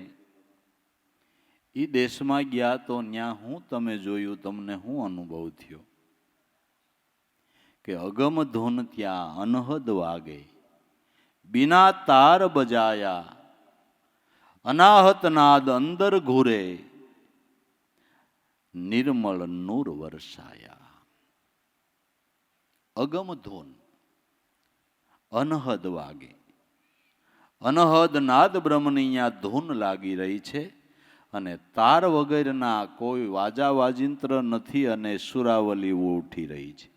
એ દેશમાં ગયા તો ન્યા હું તમે જોયું, તમને હું અનુભવ થયો કે અગમ ધૂન ત્યાં અનહદ વાગે, બિના તાર બજાયા, અનાહત નાદ અંદર ઘૂરે, નિર્મળ નૂર વરસાયા. અગમ ધૂન, અનહદ વાગે, અનહદ નાદ બ્રહ્મની અહીંયા ધૂન લાગી રહી છે અને તાર વગરના કોઈ વાજા વાજિંત્ર નથી અને સુરાવલીઓ ઉઠી રહી છે.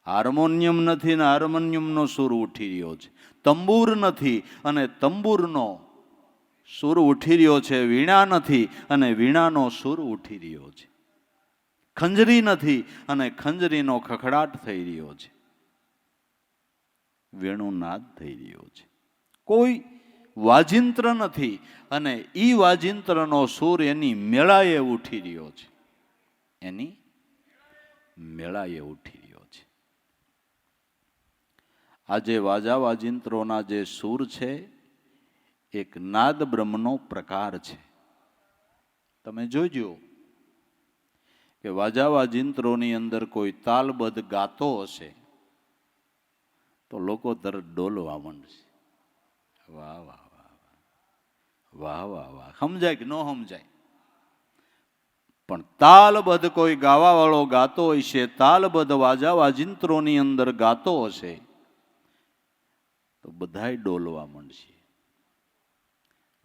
હાર્મોનિયમ નથી ને હાર્મોનિયમનો સૂર ઉઠી રહ્યો છે. તંબુર નથી અને તંબુરનો સૂર ઉઠી રહ્યો છે. વીણા નથી અને વીણાનો સૂર ઉઠી રહ્યો છે. ખંજરી નથી અને ખંજરીનો ખખડાટ થઈ રહ્યો છે. વેણુનાદ થઈ રહ્યો છે. કોઈ વાજિંત્ર નથી અને ઈ વાજિંત્રનો સૂર એની મેળાએ ઉઠી રહ્યો છે. એની મેળાએ ઉઠી રહ્યો છે. આજે વાજા વાજિંત્રોના જે સૂર છે એક નાદ બ્રહ્મનો પ્રકાર છે. તમે જોજો કે વાજા વાજિંત્રોની અંદર કોઈ તાલબદ્ધ ગાતો હશે તો લોકો તરત ડોલવા માંડશે. વાહ વાહ વાહ વાહ વાહ વાહ. સમજાય કે ન સમજાય? પણ તાલબદ્ધ કોઈ ગાવા વાળો ગાતો હોય છે, તાલબદ્ધ વાજા વાજિંત્રોની અંદર ગાતો હશે તો બધાય ડોલવા માંડશે.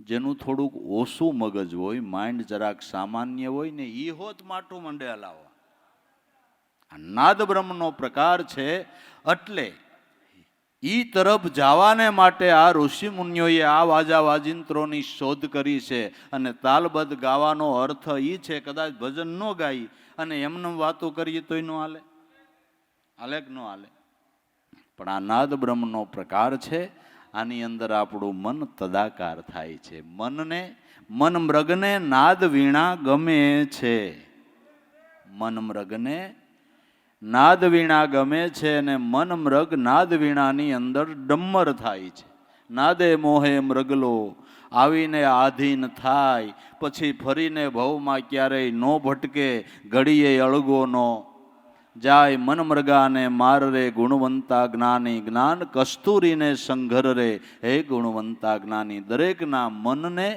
જેનું થોડુંક ઓછું મગજ હોય, માઇન્ડ જરાક સામાન્ય હોય ને ઈ હોત માટું મંડે હલાવવા. આ નાદ બ્રહ્મનો પ્રકાર છે. એટલે ઈ તરફ જવાને માટે આ ઋષિ મુનિઓએ આ વાજા વાજિંત્રોની શોધ કરી છે. અને તાલબદ્ધ ગાવાનો અર્થ ઈ છે, કદાચ ભજન ન ગાઈ અને એમને વાતો કરીએ તોય ન હાલે. હાલે કે ન હાલે? પણ આ નાદ બ્રહ્મનો પ્રકાર છે. આની અંદર આપણું મન તદાકાર થાય છે. મન મૃગને નાદ વીણા ગમે છે. મન મૃગને નાદ વીણા ગમે છે અને મન મૃગ નાદ વીણાની અંદર ડમ્મર થાય છે. નાદે મોહે મૃગલો આવીને આધીન થાય, પછી ફરીને ભવમાં ક્યારેય નો ભટકે, ઘડીએ અળગો નો જાય. મન મૃગાને માર રે ગુણવંતા જ્ઞાની, જ્ઞાન કસ્તુરીને સંઘર રે હે ગુણવંતા જ્ઞાની. દરેકના મનને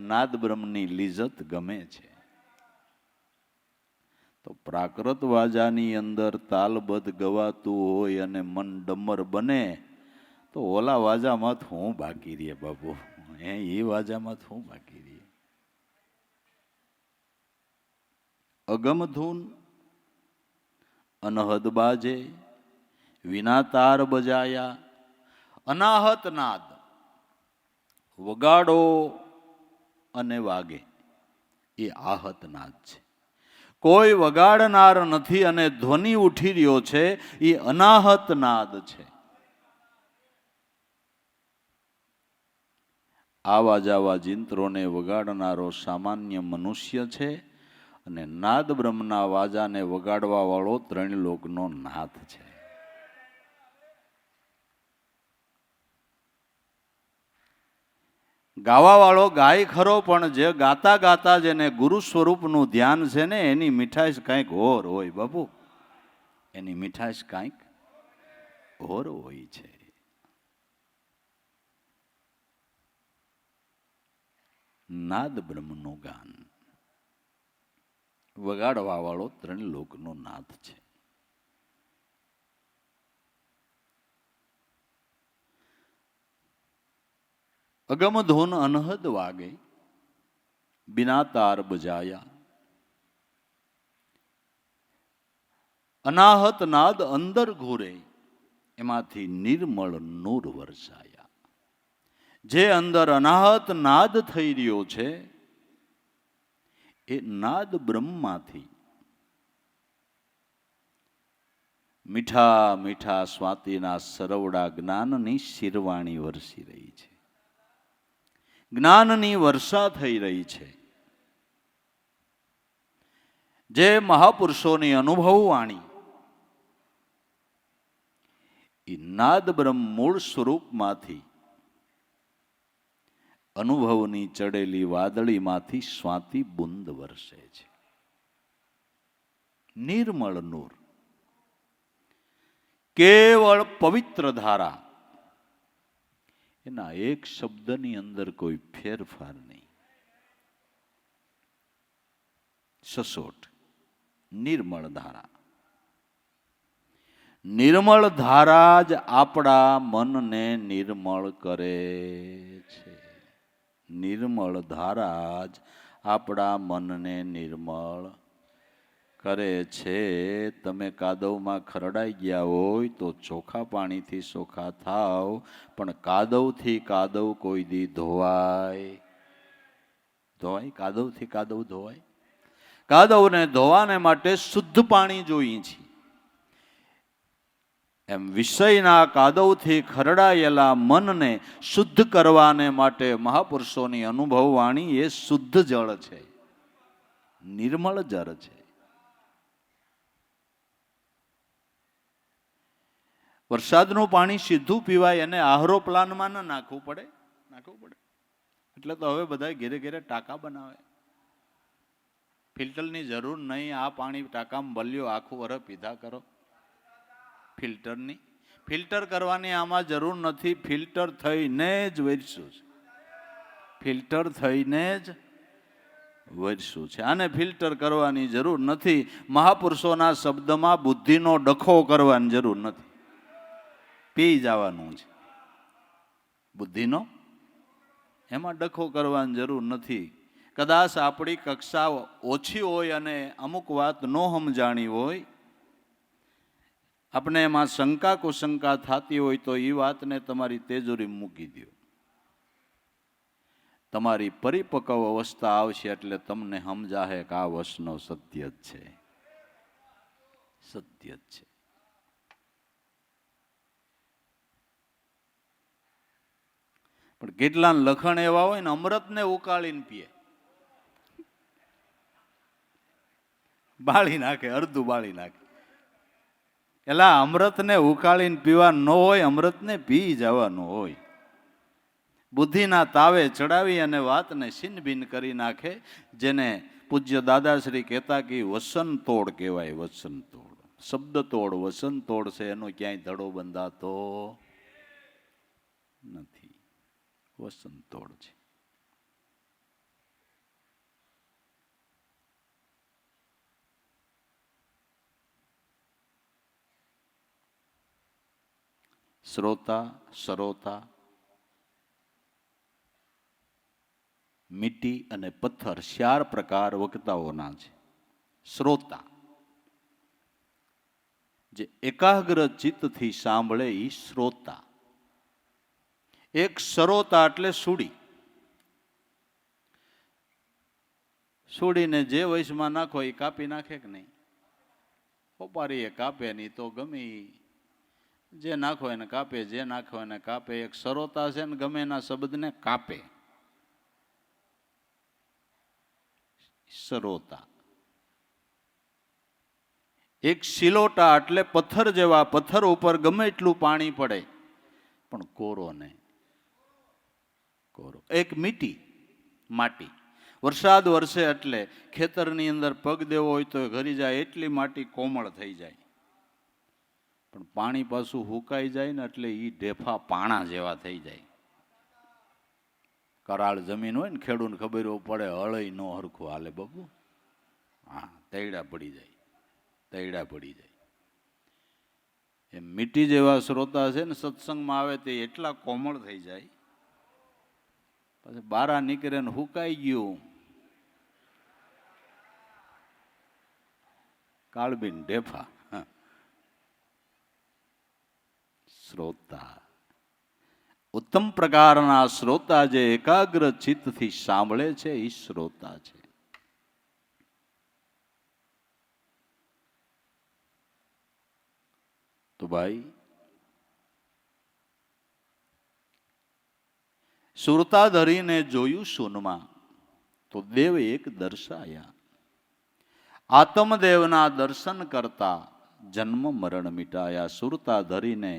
નાદ બ્રહ્મની લીજત ગમે છે. તો પ્રાકૃત વાજાની અંદર તાલબદ્ધ ગવાતું હોય અને મન ડમર બને તો ઓલા વાજામાં હું બાકી રહીએ બાબુ? એ વાજામાં હું બાકી રહીએ? અગમ ધૂન અનહદ બાજે વિના તાર બજાયા. અનાહત નાદ વગાડો અને વાગે એ આહત નાદ છે. કોઈ વગાડનાર નથી અને ધ્વનિ ઉઠી રહ્યો છે એ અનાહત નાદ છે. આ વાજા વાજિંત્રોને વગાડનારો સામાન્ય મનુષ્ય છે અને નાદ બ્રહ્મના વાજાને વગાડવા વાળો ત્રણ લોકનો નાથ છે. ગાવા વાળો ગાય ખરો, પણ જે ગાતા ગાતા જેને ગુરુ સ્વરૂપનું ધ્યાન છે ને એની મીઠાશ કાંઈક ઓર હોય બાપુ. એની મીઠાશ કાંઈક ઓર હોય છે. નાદ બ્રહ્મનું ગાન વગાડવા વાળો ત્રણ લોકનો નાથ છે. અગમ ધૂન અનહદ વાગે બિના તાર બજાયા. અનાહત નાદ અંદર ઘૂરે એમાંથી નિર્મળ નૂર વરસાયા. જે અંદર અનાહત નાદ થઈ રહ્યો છે એ નાદ બ્રહ્મમાંથી મીઠા મીઠા સ્વાતિના સરવડા જ્ઞાનની શિરવાણી વરસી રહી છે. જ્ઞાનની વર્ષા થઈ રહી છે. જે મહાપુરુષોની અનુભવ વાણી એ નાદ બ્રહ્મ મૂળ સ્વરૂપમાંથી અનુભવની ચડેલી વાદળીમાંથી સ્વાતિ બુંદ વરસે છે. નિર્મળ નૂર, કેવળ પવિત્ર ધારા. એના એક શબ્દની અંદર કોઈ ફેરફાર નહીં. સસોટ નિર્મળ ધારા. નિર્મળ ધારા જ આપણા મનને નિર્મળ કરે છે. નિર્મળ ધારા જ આપણા મનને નિર્મળ કરે છે. તમે કાદવમાં ખરડાઈ ગયા હોય તો ચોખ્ખા પાણીથી ચોખ્ખા થાવ, પણ કાદવથી કાદવ કોઈ દી ધોવાય ધોવાય? કાદવથી કાદવ ધોવાય? કાદવને ધોવાને માટે શુદ્ધ પાણી જોઈએ છે. એમ વિષયના કાદવથી ખરડાયેલા મનને શુદ્ધ કરવાને માટે મહાપુરુષોની અનુભવવાણી એ શુદ્ધ જળ છે, નિર્મળ જળ છે. વરસાદનું પાણી સીધું પીવાય અને આહરો પ્લાનમાં ન નાખવું પડે. એટલે તો હવે બધા ઘેરે ઘેરે ટાંકા બનાવે. ફિલ્ટરની જરૂર નહીં. આ પાણી ટાંકામાં બલ્યો આખું વરસ પીધા કરો. ફિલ્ટર કરવાની આમાં જરૂર નથી. ફિલ્ટર થઈને જ વરસ્યું છે. ફિલ્ટર થઈને જ વરસ્યું છે. આને ફિલ્ટર કરવાની જરૂર નથી. મહાપુરુષોના શબ્દમાં બુદ્ધિનો ડખો કરવાની જરૂર નથી. પી જવાનું છે. બુદ્ધિનો એમાં ડખો કરવાની જરૂર નથી. કદાચ આપણી કક્ષા ઓછી હોય અને અમુક વાત ન સમજાણી હોય, આપણે એમાં શંકા કુશંકા થતી હોય તો એ વાતને તમારી તેજોરી મૂકી દો. તમારી પરિપક્વ અવસ્થા આવશે એટલે તમને સમજાશે કે આ વસ્તુનો સત્ય જ છે, સત્ય જ છે. પણ કેટલા લખણ એવા હોય ને અમૃતને ઉકાળીને પીએ, બાળી નાખે, અડધું બાળી નાખે. એલા અમૃતને ઉકાળીને પીવા ન હોય, અમૃતને પી જવાનું હોય. બુદ્ધિના તાવે ચડાવી અને વાતને છિન્નભિન્ન કરી નાખે. જેને પૂજ્ય દાદાશ્રી કહેતા કે વસન તોડ કહેવાય. વસન તોડ, શબ્દ તોડ, વસન તોડ છે. એનો ક્યાંય ધડો બંધાતો નથી. વસન તોડ છે. શ્રોતા, સરોતા, મીટી અને પથ્થર 4 પ્રકાર વક્તાઓના છે. શ્રોતા જે એકાગ્ર ચિત્તથી સાંભળે એ શ્રોતા. એક સરોતા એટલે સુડી. સુડીને જે વયસમાં નાખો એ કાપી નાખે કે નહીં? ઓપારી એ કાપે નહીં તો ગમે જે નાખો એને કાપે, જે નાખો એને કાપે. એક સરોતા છે ને ગમે એના શબ્દને કાપે. સરોતા. એક સિલોટા એટલે પથ્થર જેવા, પથ્થર ઉપર ગમે એટલું પાણી પડે પણ કોરો નહીં, કોરો. એક મીટી, માટી. વરસાદ વરસે એટલે ખેતરની અંદર પગ દેવો હોય તો ઘરી જાય એટલી માટી કોમળ થઈ જાય. પણ પાણી પાછું હુકાઈ જાય ને એટલે એ ઢેફા પાણા જેવા થઈ જાય. કરાળ જમીન હોય ને ખેડૂને ખબર પડે હળઈ નો હરખું હાલે બાબુ. હા, તૈડા પડી જાય, તૈડા પડી જાય. એ મીટી જેવા શ્રોતા છે ને સત્સંગમાં આવે તે એટલા કોમળ થઈ જાય, પછી બારા નીકળે ને હુકાઈ ગયું. કાળબીન ઢેફા. શ્રોતા. ઉત્તમ પ્રકારના શ્રોતા જે એકાગ્ર ચિત્તથી સાંભળે છે એ શ્રોતા છે. તો ભાઈ સુરતા ધરીને જોયું સૂનમાં તો દેવ એક દર્શાયા. આત્મદેવના દર્શન કરતા જન્મ મરણ મિટાયા. સુરતા ધરીને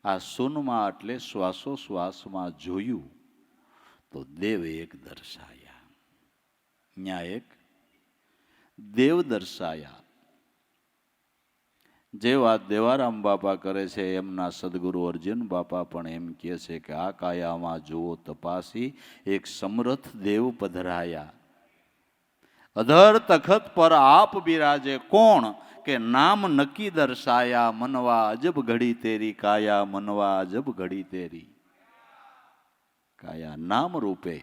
આ સૂનમાં એટલે શ્વાસોશ્વાસમાં જોયું તો દેવ એક દર્શાયા. ત્યાં એક દેવ દર્શાયા. જે વાત દેવારામ બાપા કરે છે એમના સદગુરુ અર્જુન બાપા પણ એમ કહે છે કે આ કાયામાં જુઓ તપાસી એક સમર્થ દેવ પધરાયા. અધર તખત પર આપ બિરાજે કોણ, કે નામ નકી દર્શાયા, મનવા અજબ ઘડી તેરી કાયા, મનવા અજબ ઘડી તેરી કાયા. નામ રૂપે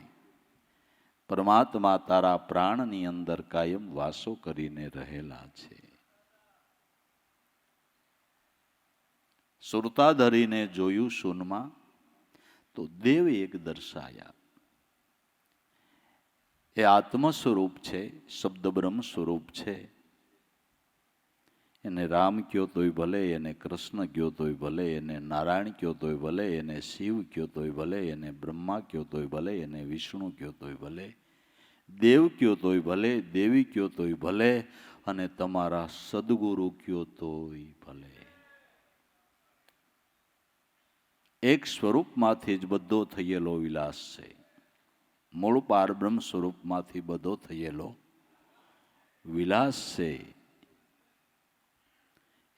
પરમાત્મા તારા પ્રાણની અંદર કાયમ વાસો કરીને રહેલા છે. સુરતા ધરીને જોયું શૂનમાં તો દેવ એક દર્શાયા. એ આત્મ સ્વરૂપ છે, શબ્દ બ્રહ્મ સ્વરૂપ છે. એને રામ કયો તોય ભલે, એને કૃષ્ણ કયો તોય ભલે, એને નારાયણ કયો તોય ભલે, એને શિવ કયો તોય ભલે, એને બ્રહ્મા કયો તોય ભલે, એને વિષ્ણુ કયો તોય ભલે, દેવ કયો તોય ભલે, દેવી કયો તોય ભલે, અને તમારા સદગુરુ કયો તોય ભલે. એક સ્વરૂપમાંથી જ બધો થયેલો વિલાસ છે. મૂળ પારબ્રહ્મ સ્વરૂપમાંથી બધો થયેલો વિલાસ છે.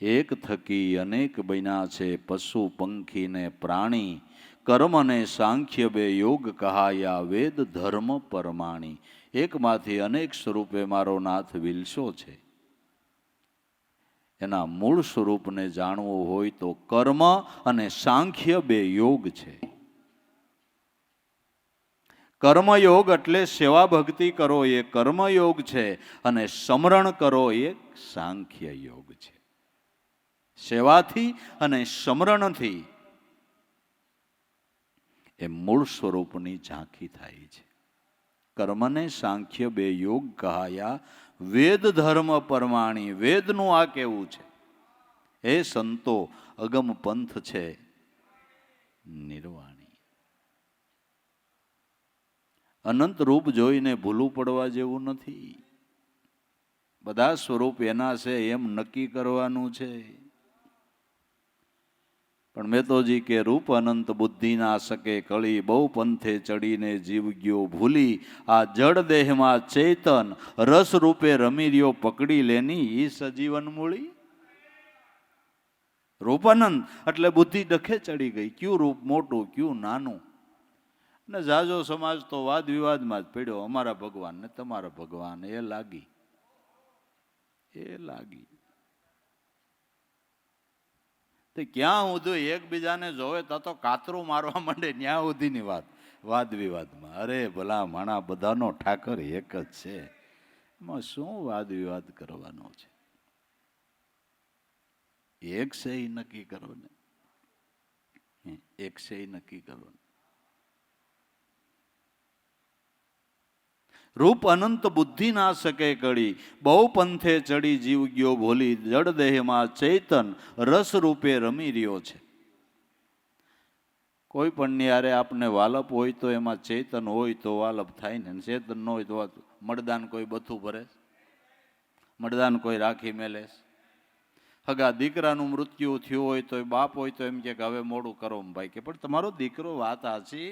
એક થકી અનેક બન્યા છે પશુ પંખી ને પ્રાણી, કર્મ અને સાંખ્ય બે યોગ કહાયા, વેદ ધર્મ પરમાણી. એકમાંથી અનેક સ્વરૂપે મારો નાથ વિલસો છે. એના મૂળ સ્વરૂપને જાણવું હોય તો કર્મ અને સાંખ્ય બે યોગ છે. કર્મયોગ એટલે સેવા ભક્તિ કરો એ કર્મયોગ છે, અને સ્મરણ કરો એ સાંખ્ય યોગ છે. સેવાથી અને સ્મરણથી એ મૂળ સ્વરૂપની ઝાંખી થાય છે. કર્મને સાંખ્ય બે યોગ કહાયા, વેદ ધર્મ પરમાણી. વેદનું આ કેવું છે, હે સંતો અગમ પંથ છે નિર્વાણી. અનંત રૂપ જોઈને ભૂલું પડવા જેવું નથી. બધા સ્વરૂપ એના છે એમ નક્કી કરવાનું છે. પણ મેતોજી કે રૂપ અનંત બુદ્ધિ ના શકે કળી, બહુ પંથે ચડીને જીવ ગયો ભૂલી, આ જડ દેહમાં ચેતન રસ રૂપે રમી રહ્યો પકડી લેની ઈ સજીવન મૂળી. રૂપાનંદ એટલે બુદ્ધિ ડખે ચડી ગઈ, ક્યું રૂપ મોટું ક્યું નાનું. ને જાજો સમાજ તો વાદ વિવાદમાં જ પડ્યો, અમારા ભગવાન ને તમારા ભગવાન. એ લાગી તે ક્યાં સુધી એકબીજાને જોવે તો કાતરું મારવા માંડે, ત્યાં સુધીની વાદ વિવાદમાં. અરે ભલા માણા, બધાનો ઠાકર એક જ છે, એમાં શું વાદ વિવાદ કરવાનો છે? એક છે એ નક્કી કરો ને, એક છે એ નક્કી કરો ને. રૂપ અનંત બુદ્ધિ ના શકે કડી, બહુ પંથે ચડી જીવ ગયો ભોલી, જડ દેહમાં ચેતન રસ રૂપે રમી રહ્યો છે. કોઈ પણ યારે આપને વાલપ હોય તો એમાં ચેતન હોય તો વાલપ થાય ને, ચેતન ન હોય તો મતદાન કોઈ બથું ભરે, મતદાન કોઈ રાખી મેલે. હગા દીકરાનું મૃત્યુ થયું હોય તો બાપ હોય તો એમ કે હવે મોડું કરો ભાઈ, કે પણ તમારો દીકરો વાત હાચી,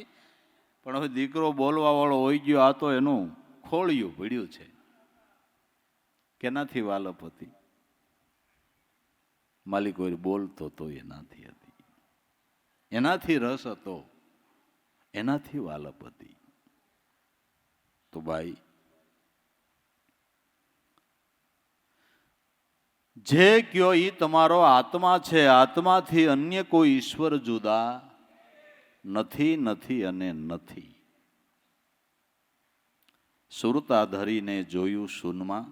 પણ હવે દીકરો બોલવા વાળો હોય ગયો, આ તો એનું ખોળિયું ભીડ્યું છે. કેનાથી વાલપ હતી? માલિક બોલતો તો એનાથી હતી, એનાથી રસ હતો, એનાથી વાલપ હતી. તો ભાઈ જે કયો ઈ તમારો આત્મા છે, આત્માથી અન્ય કોઈ ઈશ્વર જુદા નથી, નથી અને નથી. સુરતા ધરીને જોયું શૂનમાં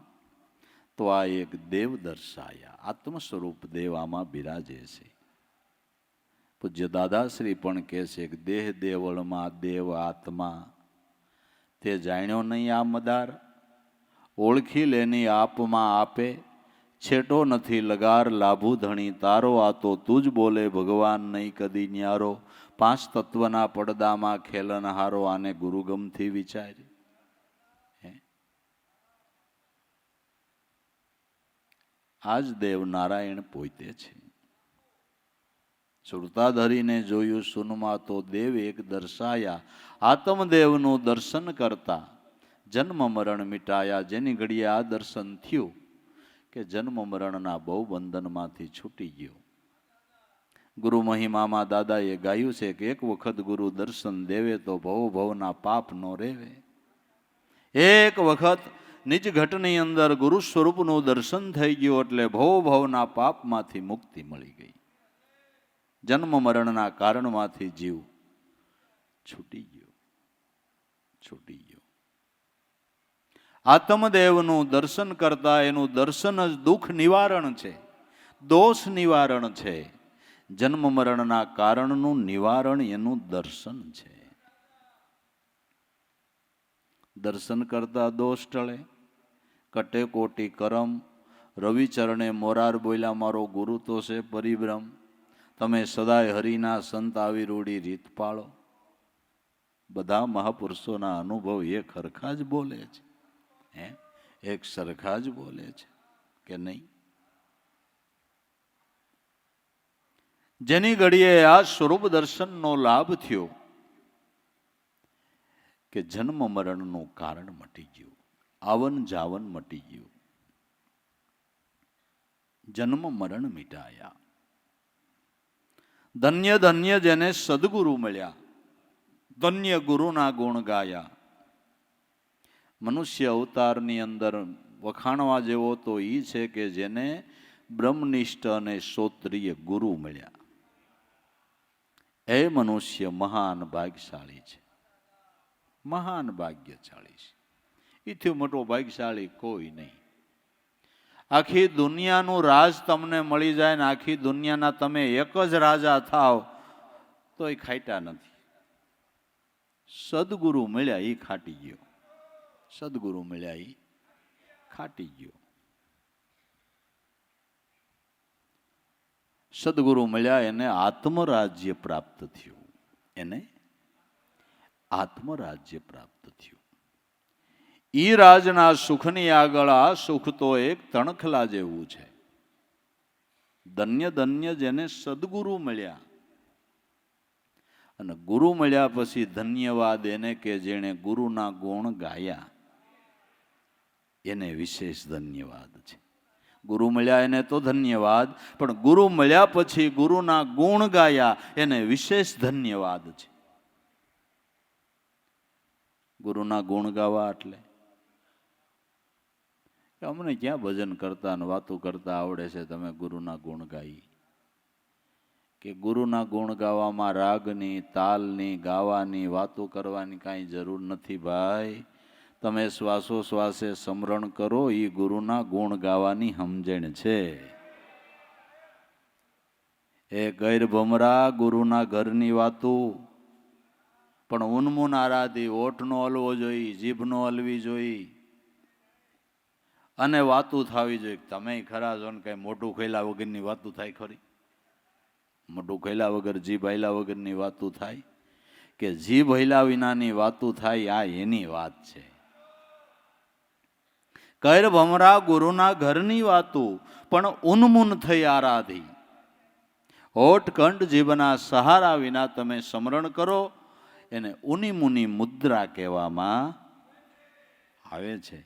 તો આ એક દેવ દર્શાયા. આત્મ સ્વરૂપ દેવ આમાં બિરાજે છે. પૂજ્ય દાદાશ્રી પણ કહે છે કે દેહ દેવળમાં દેવ આત્મા, તે જાણ્યો નહીં આ મદાર, ઓળખી લેની આપમાં આપે, છેટો નથી લગાર લાભુ ધણી તારો, આ તો તું જ બોલે ભગવાન નહીં કદી ન્યારો, પાંચ તત્વના પડદામાં ખેલનહારો, આને ગુરુગમથી વિચાર. આજ દેવ નારાયણ પોતે છે. સુરતા ધરીને જોયું સુનમાં તો દેવ એક દર્શાયા, આત્મદેવનું દર્શન કરતા જન્મ મરણ મિટાયા. જેની ઘડીએ આ દર્શન થયું કે જન્મ મરણના બહુ બંધનમાંથી છૂટી ગયો. ગુરુ મહિમામાં દાદાએ ગાયું છે કે એક વખત ગુરુ દર્શન દેવે તો ભવ ભવના પાપ નો રેવે. એક વખત નિજ ઘટની અંદર ગુરુ સ્વરૂપનું દર્શન થઈ ગયું એટલે ભવના પાપમાંથી મુક્તિ મળી ગઈ. જન્મ મરણના કારણમાંથી જીવ છૂટી ગયો. આત્મદેવનું દર્શન કરતા એનું દર્શન જ દુઃખ નિવારણ છે, દોષ નિવારણ છે. જન્મ મરણના કારણનું નિવારણ એનું દર્શન છે. દર્શન કરતા દોષ ટળે, કટે કોટી કરમ. રવિચરણે મોરાર બોલ્યા મારો ગુરુ તો છે પરિબ્રહ્મ. તમે સદાય હરિના સંત આવી રૂડી રીત પાળો. બધા મહાપુરુષોના અનુભવ એક સરખા જ બોલે છે, એક સરખા જ બોલે છે કે નહીં? જેની ઘડીએ આ સ્વરૂપ દર્શનનો લાભ થયો કે જન્મ મરણનું કારણ મટી ગયું, આવન જાવન મટી ગયું, જન્મ મરણ મિટાયા. ધન્ય ધન્ય જેને સદગુરુ મળ્યા, ધન્ય ગુરુના ગુણ ગાયા. મનુષ્ય અવતારની અંદર વખાણવા જેવો તો એ છે કે જેને બ્રહ્મનિષ્ઠ અને શ્રોત્રિય ગુરુ મળ્યા. એ મનુષ્ય મહાન ભાગ્યશાળી છે, મહાન ભાગ્યશાળી છે. એથી મોટો ભાગ્યશાળી કોઈ નહીં. આખી દુનિયાનું રાજ તમને મળી જાય ને આખી દુનિયાના તમે એક જ રાજા થાવ તો એ ખાટા નથી. સદગુરુ મળ્યા એ ખાટી ગયો, સદગુરુ મળ્યા એ ખાટી ગયો. સદગુરુ મળ્યા એને આત્મરાજ્ય પ્રાપ્ત થયું, એને આત્મરાજ્ય પ્રાપ્ત થયું. ઈ રાજના સુખની આગળ આ સુખ તો એક તણખલા જેવું છે. ધન્ય ધન્ય જેને સદગુરુ મળ્યા. અને ગુરુ મળ્યા પછી ધન્યવાદ એને કે જેણે ગુરુના ગુણ ગાયા, એને વિશેષ ધન્યવાદ છે. ગુરુ મળ્યા એને તો ધન્યવાદ, પણ ગુરુ મળ્યા પછી ગુરુના ગુણ ગાયા એને વિશેષ ધન્યવાદ છે. ગુરુના ગુણ ગાવા એટલે અમને ક્યાં ભજન કરતા ને વાતો કરતા આવડે છે, તમે ગુરુના ગુણ ગાઈ? કે ગુરુના ગુણ ગાવામાં રાગની, તાલની, ગાવાની, વાતો કરવાની કાંઈ જરૂર નથી ભાઈ. તમે શ્વાસોશ્વાસે સ્મરણ કરો, એ ગુરુના ગુણ ગાવાની સમજણ છે. એ ગૈર ભમરા ગુરુના ઘરની વાતો, પણ ઉન્મૂન આરાધી ઓઠનો હલવો જોઈ, જીભનો હલવી જોઈ અને વાતું થવી જોઈએ. તમે ખરા છો ને કઈ મોઢું ખોલ્યા વગરની વાતું થાય ખરી? મોઢું ખોલ્યા વગર, જીભ હલ્યા વગરની વાતું થાય? કે જીભ હલ્યા વિનાની વાતું થાય, આ એની વાત છે. કૈર ભમરા ગુરુના ઘરની વાતું, પણ ઉન્મૂન થઈ આરાધી. હોઠ કંઠ જીભના સહારા વિના તમે સ્મરણ કરો, એને ઉની મુની મુદ્રા કહેવામાં આવે છે.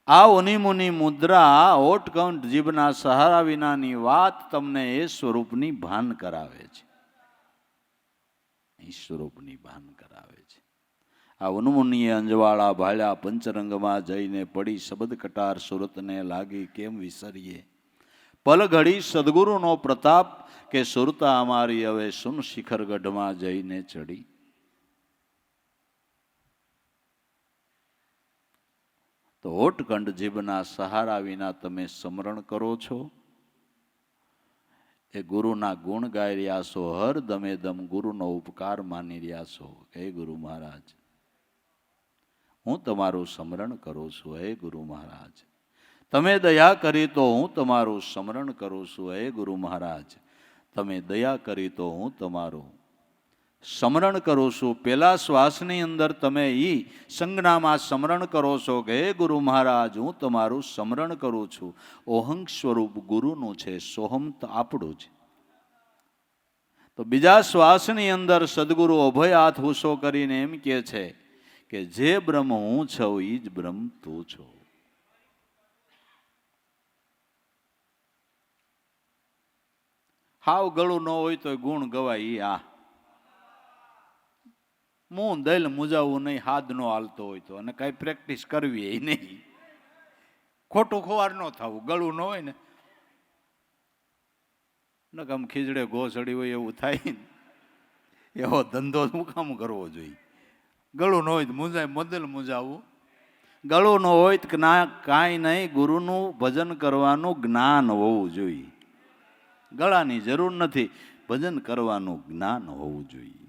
આ ઉની મુની મુદ્રા હોઠ કંઠ જીભના સહારા વિનાની વાત તમને એ સ્વરૂપની ભાન કરાવે છે, એ સ્વરૂપની ભાન કરાવે છે. આ ઉન્મુનિએ અંજવાળા ભાળ્યા પંચરંગમાં જઈને પડી, શબ્દ કટાર સુરતને લાગી કેમ વિસરીએ. પલ ઘડી સદગુરુનો પ્રતાપ કે સુરતા અમારી હવે સુન શિખર ગઢમાં જઈને ચડી. તો હોઠકંઠ જીભના સહારા વિના તમે સ્મરણ કરો છો, એ ગુરુના ગુણ ગાઈ રહ્યા છો, હર દમે દમ ગુરુનો ઉપકાર માની રહ્યા છો. હે ગુરુ મહારાજ, હું તમારું સ્મરણ કરું છું. હે ગુરુ મહારાજ, તમે દયા કરી તો હું તમારું સ્મરણ કરું છું. હે ગુરુ મહારાજ, તમે દયા કરી તો હું તમારું સ્મરણ કરું છું. પેલા શ્વાસની અંદર તમે ઈ સંજ્ઞામાં સ્મરણ કરો છો કે હે ગુરુ મહારાજ, હું તમારું સ્મરણ કરું છું. ઓહંગ સ્વરૂપ ગુરુનું છે, સોહમ તો આપણું છે. તો બીજા શ્વાસની અંદર સદગુરુ અભય હાથ હુસો કરીને એમ કહે છે કે જે બ્રહ્મ હું છું ઈ જ બ્રહ્મ તું છો. હાવ ગળું ન હોય તો ગુણ ગવાય. ઈ આ મું દલ મુજાવું નહીં, હાથ નો હાલતો હોય તો, અને કઈ પ્રેક્ટિસ કરવી એ નહીં. ખોટું ખોવાર ન થવું, ગળું ન હોય ને આમ ખીજડે ઘોસડી હોય એવું થાય ને, એવો ધંધો શું કામ કરવો જોઈએ? ગળું ન હોય તો મૂંઝાય, મદલ મૂંઝાવું. ગળું ન હોય તો કાંઈ નહીં, ગુરુનું ભજન કરવાનું જ્ઞાન હોવું જોઈએ. ગળાની જરૂર નથી, ભજન કરવાનું જ્ઞાન હોવું જોઈએ.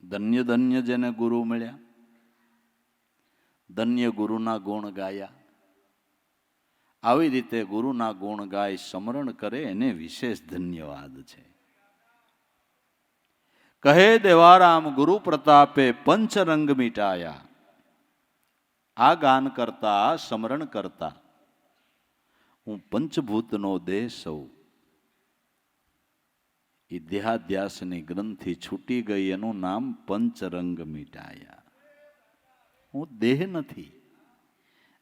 ધન્ય ધન્ય જેને ગુરુ મળ્યા, ધન્ય ગુરુના ગુણ ગાયા. આવી રીતે ગુરુના ગુણ ગાય સ્મરણ કરે એને વિશેષ ધન્યવાદ છે. કહે દેવારામ ગુરુ પ્રતાપે પંચરંગ મિટાયા. આ ગાન કરતા, આ સ્મરણ કરતા હું પંચભૂતનો દેહ સૌ, એ દેહાધ્યાસની ગ્રંથિ છૂટી ગઈ, એનું નામ પંચરંગ મિટાયા. હું દેહ નથી,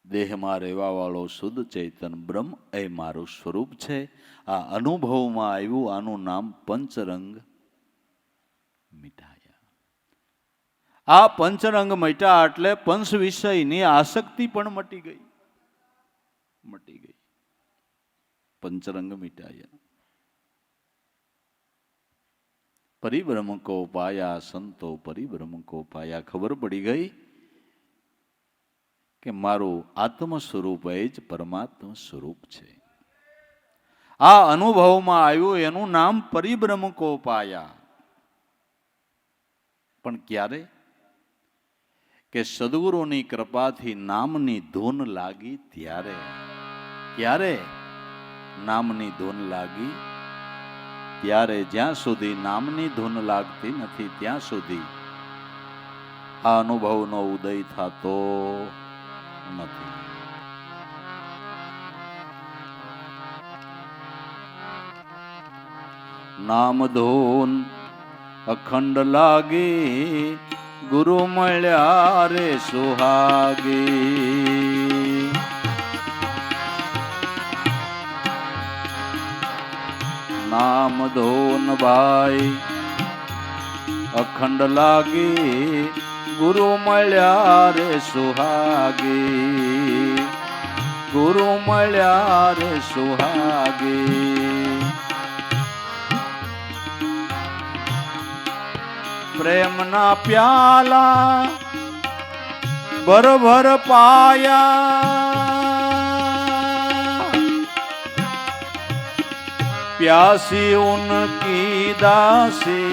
દેહમાં રહેવા વાળો શુદ્ધ ચૈતન બ્રહ્મ એ મારું સ્વરૂપ છે. આ અનુભવમાં આવ્યું, આનું નામ પંચરંગ મિટાયા. આ પંચરંગ મટ્યા એટલે પંચ વિષયની આસક્તિ પણ મટી ગઈ. પંચરંગ મિટાયા. પરિબ્રહ્મ કો પાયા સંતો, પરિબ્રહ્મ કો પાયા. ખબર પડી ગઈ કે મારું આત્મ સ્વરૂપ એ જ પરમાત્મા સ્વરૂપ છે. આ અનુભવમાં આવ્યું, એનું નામ પરિબ્રહ્મ કો પાયા. પણ ક્યારે? કે સદગુરુની કૃપાથી નામની ધૂન લાગી ત્યારે. ક્યારે નામની ધૂન લાગી? ત્યારે. જ્યાં સુધી નામની ધૂન લાગતી નથી ત્યાં સુધી આ અનુભવનો ઉદય થતો નથી. નામ ધૂન અખંડ લાગી, ગુરુ મળ્યા રે સુહાગી. નામ ધૂન ભાઈ અખંડ લાગી, ગુરુ મળ્યા રે સુહાગી. ગુરુ મળ્યા રે સુહાગી. પ્રેમના પ્યાલા ભર ભર પાયા, प्यासी उनकी दासी,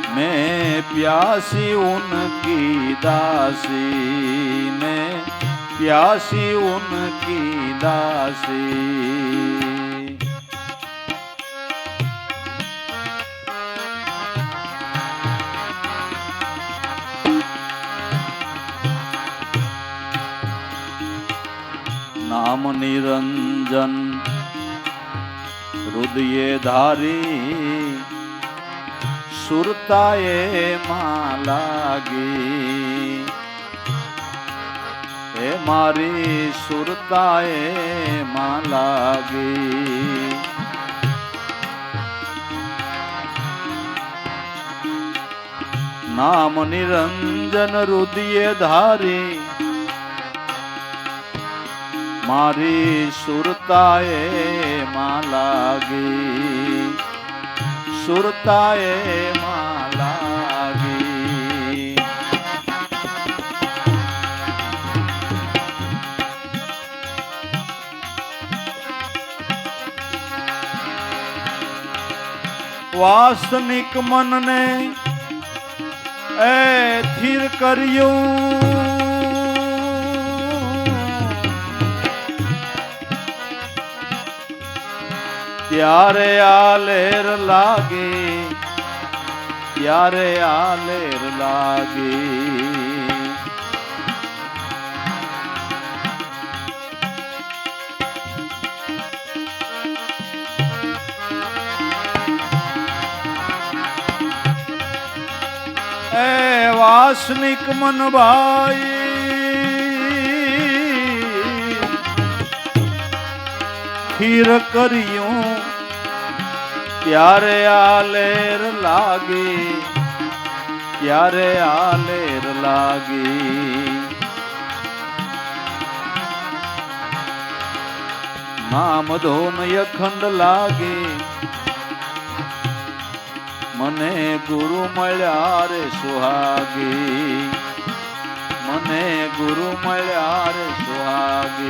मैं प्यासी उनकी दासी, मैं प्यासी उनकी दासी. नाम निरंजन हृदय धारी, सुरताए मां लागी. ए मारी सुरताए मां लागी. नाम निरंजन हृदय धारी, मारी सुरताए मां लागी. सुरताए मां लागी. वासनिक मन ने ए थिर करियो, ત્યારે આલેર લાગે, ત્યારે આલેર લાગે. એ વાસનિક મન ભાઈ ખીર કર્યું, ત્યારે આલેર લાગે, ત્યારે આલેર લાગી નામ ધોન અખંડ લાગી મને ગુરુ મળ્યા રે સુહાગી મને ગુરુ મળ્યા રે સુહાગી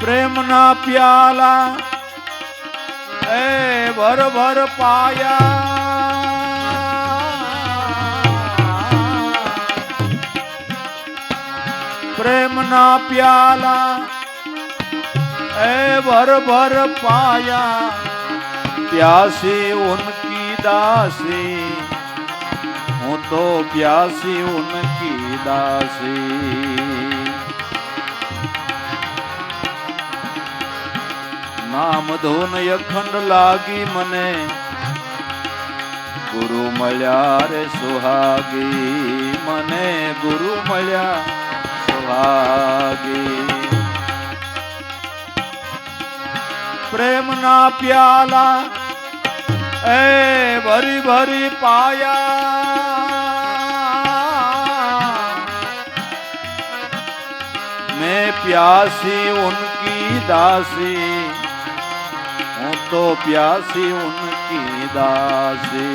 પ્રેમના પ્યાલા એ ભર ભર પાયા પ્રેમના પ્યાલા ए भर भर पाया प्यासी उनकी दासी हूँ तो प्यासी उनकी दासी नाम धोन अखंड लागी मने गुरु मल्या रे सुहागी मने गुरु मल्या सुहागी प्रेम ना प्याला ए भरी भरी पाया मैं प्यासी उनकी दासी हूँ तो प्यासी उनकी दासी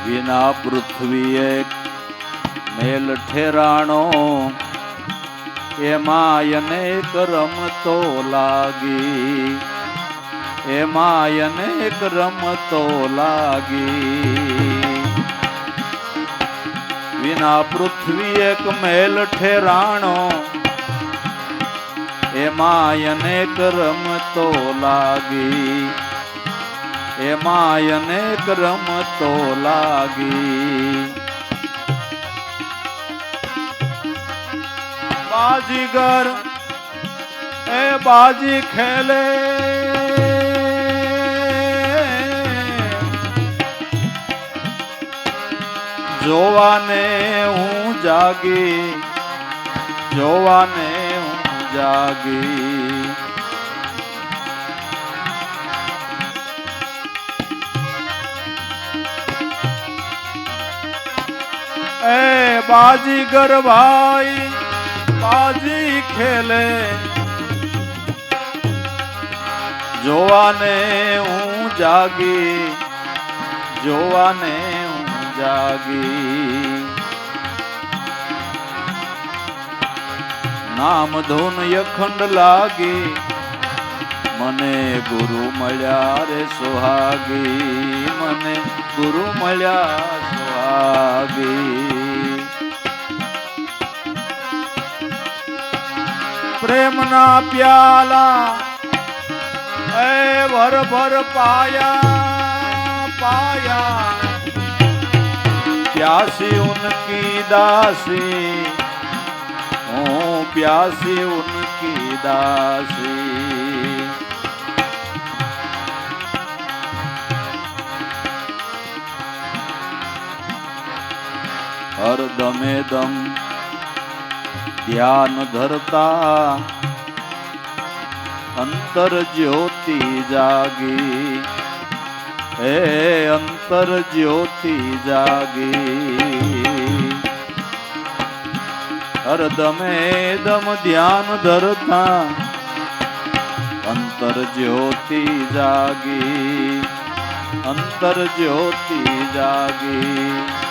વિના પૃથ્વી એક મેલ ઠેરાણો એમાં અનેક રમતો લાગી એમાં અનેક રમતો લાગી વિના પૃથ્વી એક મેલ ઠેરાણો એમાં અનેક રમતો લાગી એમાં અનેક રમતો લાગી બાજીગર એ બાજી ખેલે જોવાને હું જાગી જોવાને હું જાગી ए बाजीगर भाई बाजी खेले जोवाने हूँ जागी जोवाने हूँ जागी नाम धोन अखंड लागी मने गुरु मल्या रे सुहागी मने गुरु मल्या सुहागी प्रेम ना प्याला ए भर भर पाया पाया प्यासी उनकी दासी हूँ प्यासी उनकी दासी हर दमे दम ध्यान धरता अंतर ज्योति जागी हे अंतर ज्योति जागी हर दमे दम ध्यान धरता अंतर ज्योति जागी अंतर ज्योति जागी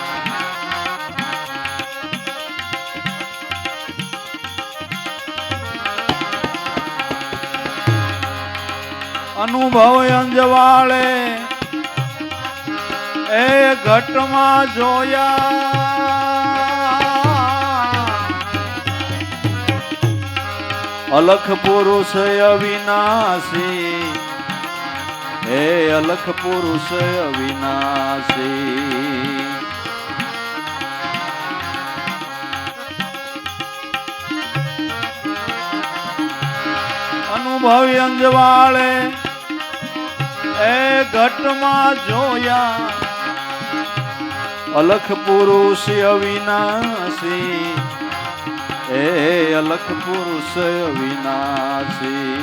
अनुभव अंजवाळे ए घटमा जोया अलख पुरुष अविनाशी હે અલખ પુરુષ અવિનાશી. અનુભવી અંજવાળે એ ઘટમાં જોયા અલખ પુરુષ અવિનાશી. એ અલખ પુરુષ અવિનાશી.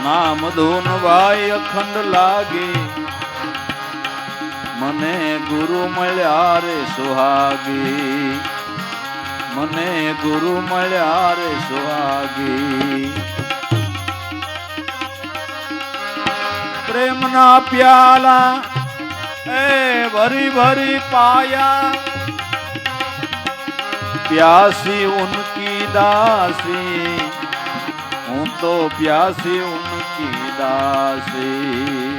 નામ ધૂન ભાઈ અખંડ લાગે મને ગુરુ મળ્યા રે સુહાગી. મને ગુરુ મળ્યા રે સુહાગી. પ્રેમના પ્યાલા એ ભરી ભરી પાયા પ્યાસી ઉનકી દાસી. હું તો પ્યાસી ઉનકી દાસી.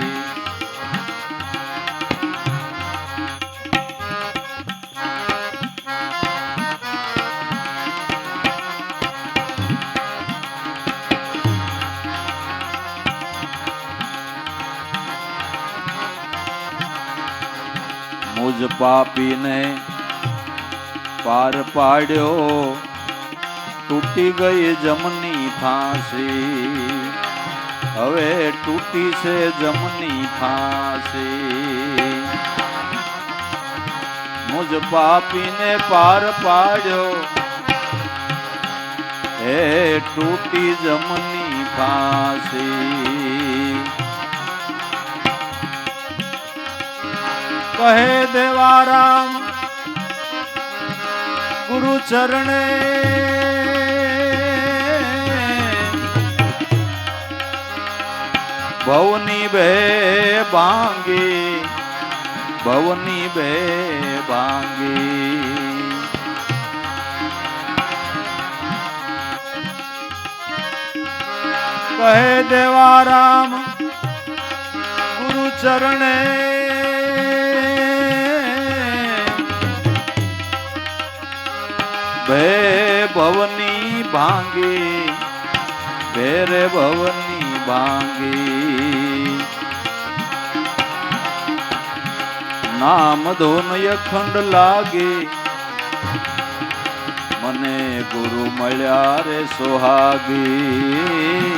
મુજ પાપીને પાર પાડ્યો તૂટી ગઈ જમની ફાંસી. હવે તૂટી છે જમની ફાંસી. મુજ પાપીને પાર પાડ્યો હે તૂટી જમની ફાંસી. કહે દેવારામ ગુરુ ચરણે ભવની બે ભાંગી. ભવની બે ભાંગી. કહે દેવારામ ગુરુ ચરણે ભે ભવની ભાંગી. ભેરે ભવની ભાંગી. નામ ધોન અખંડ લાગે મને ગુરુ મળ્યા રે સુહાગી.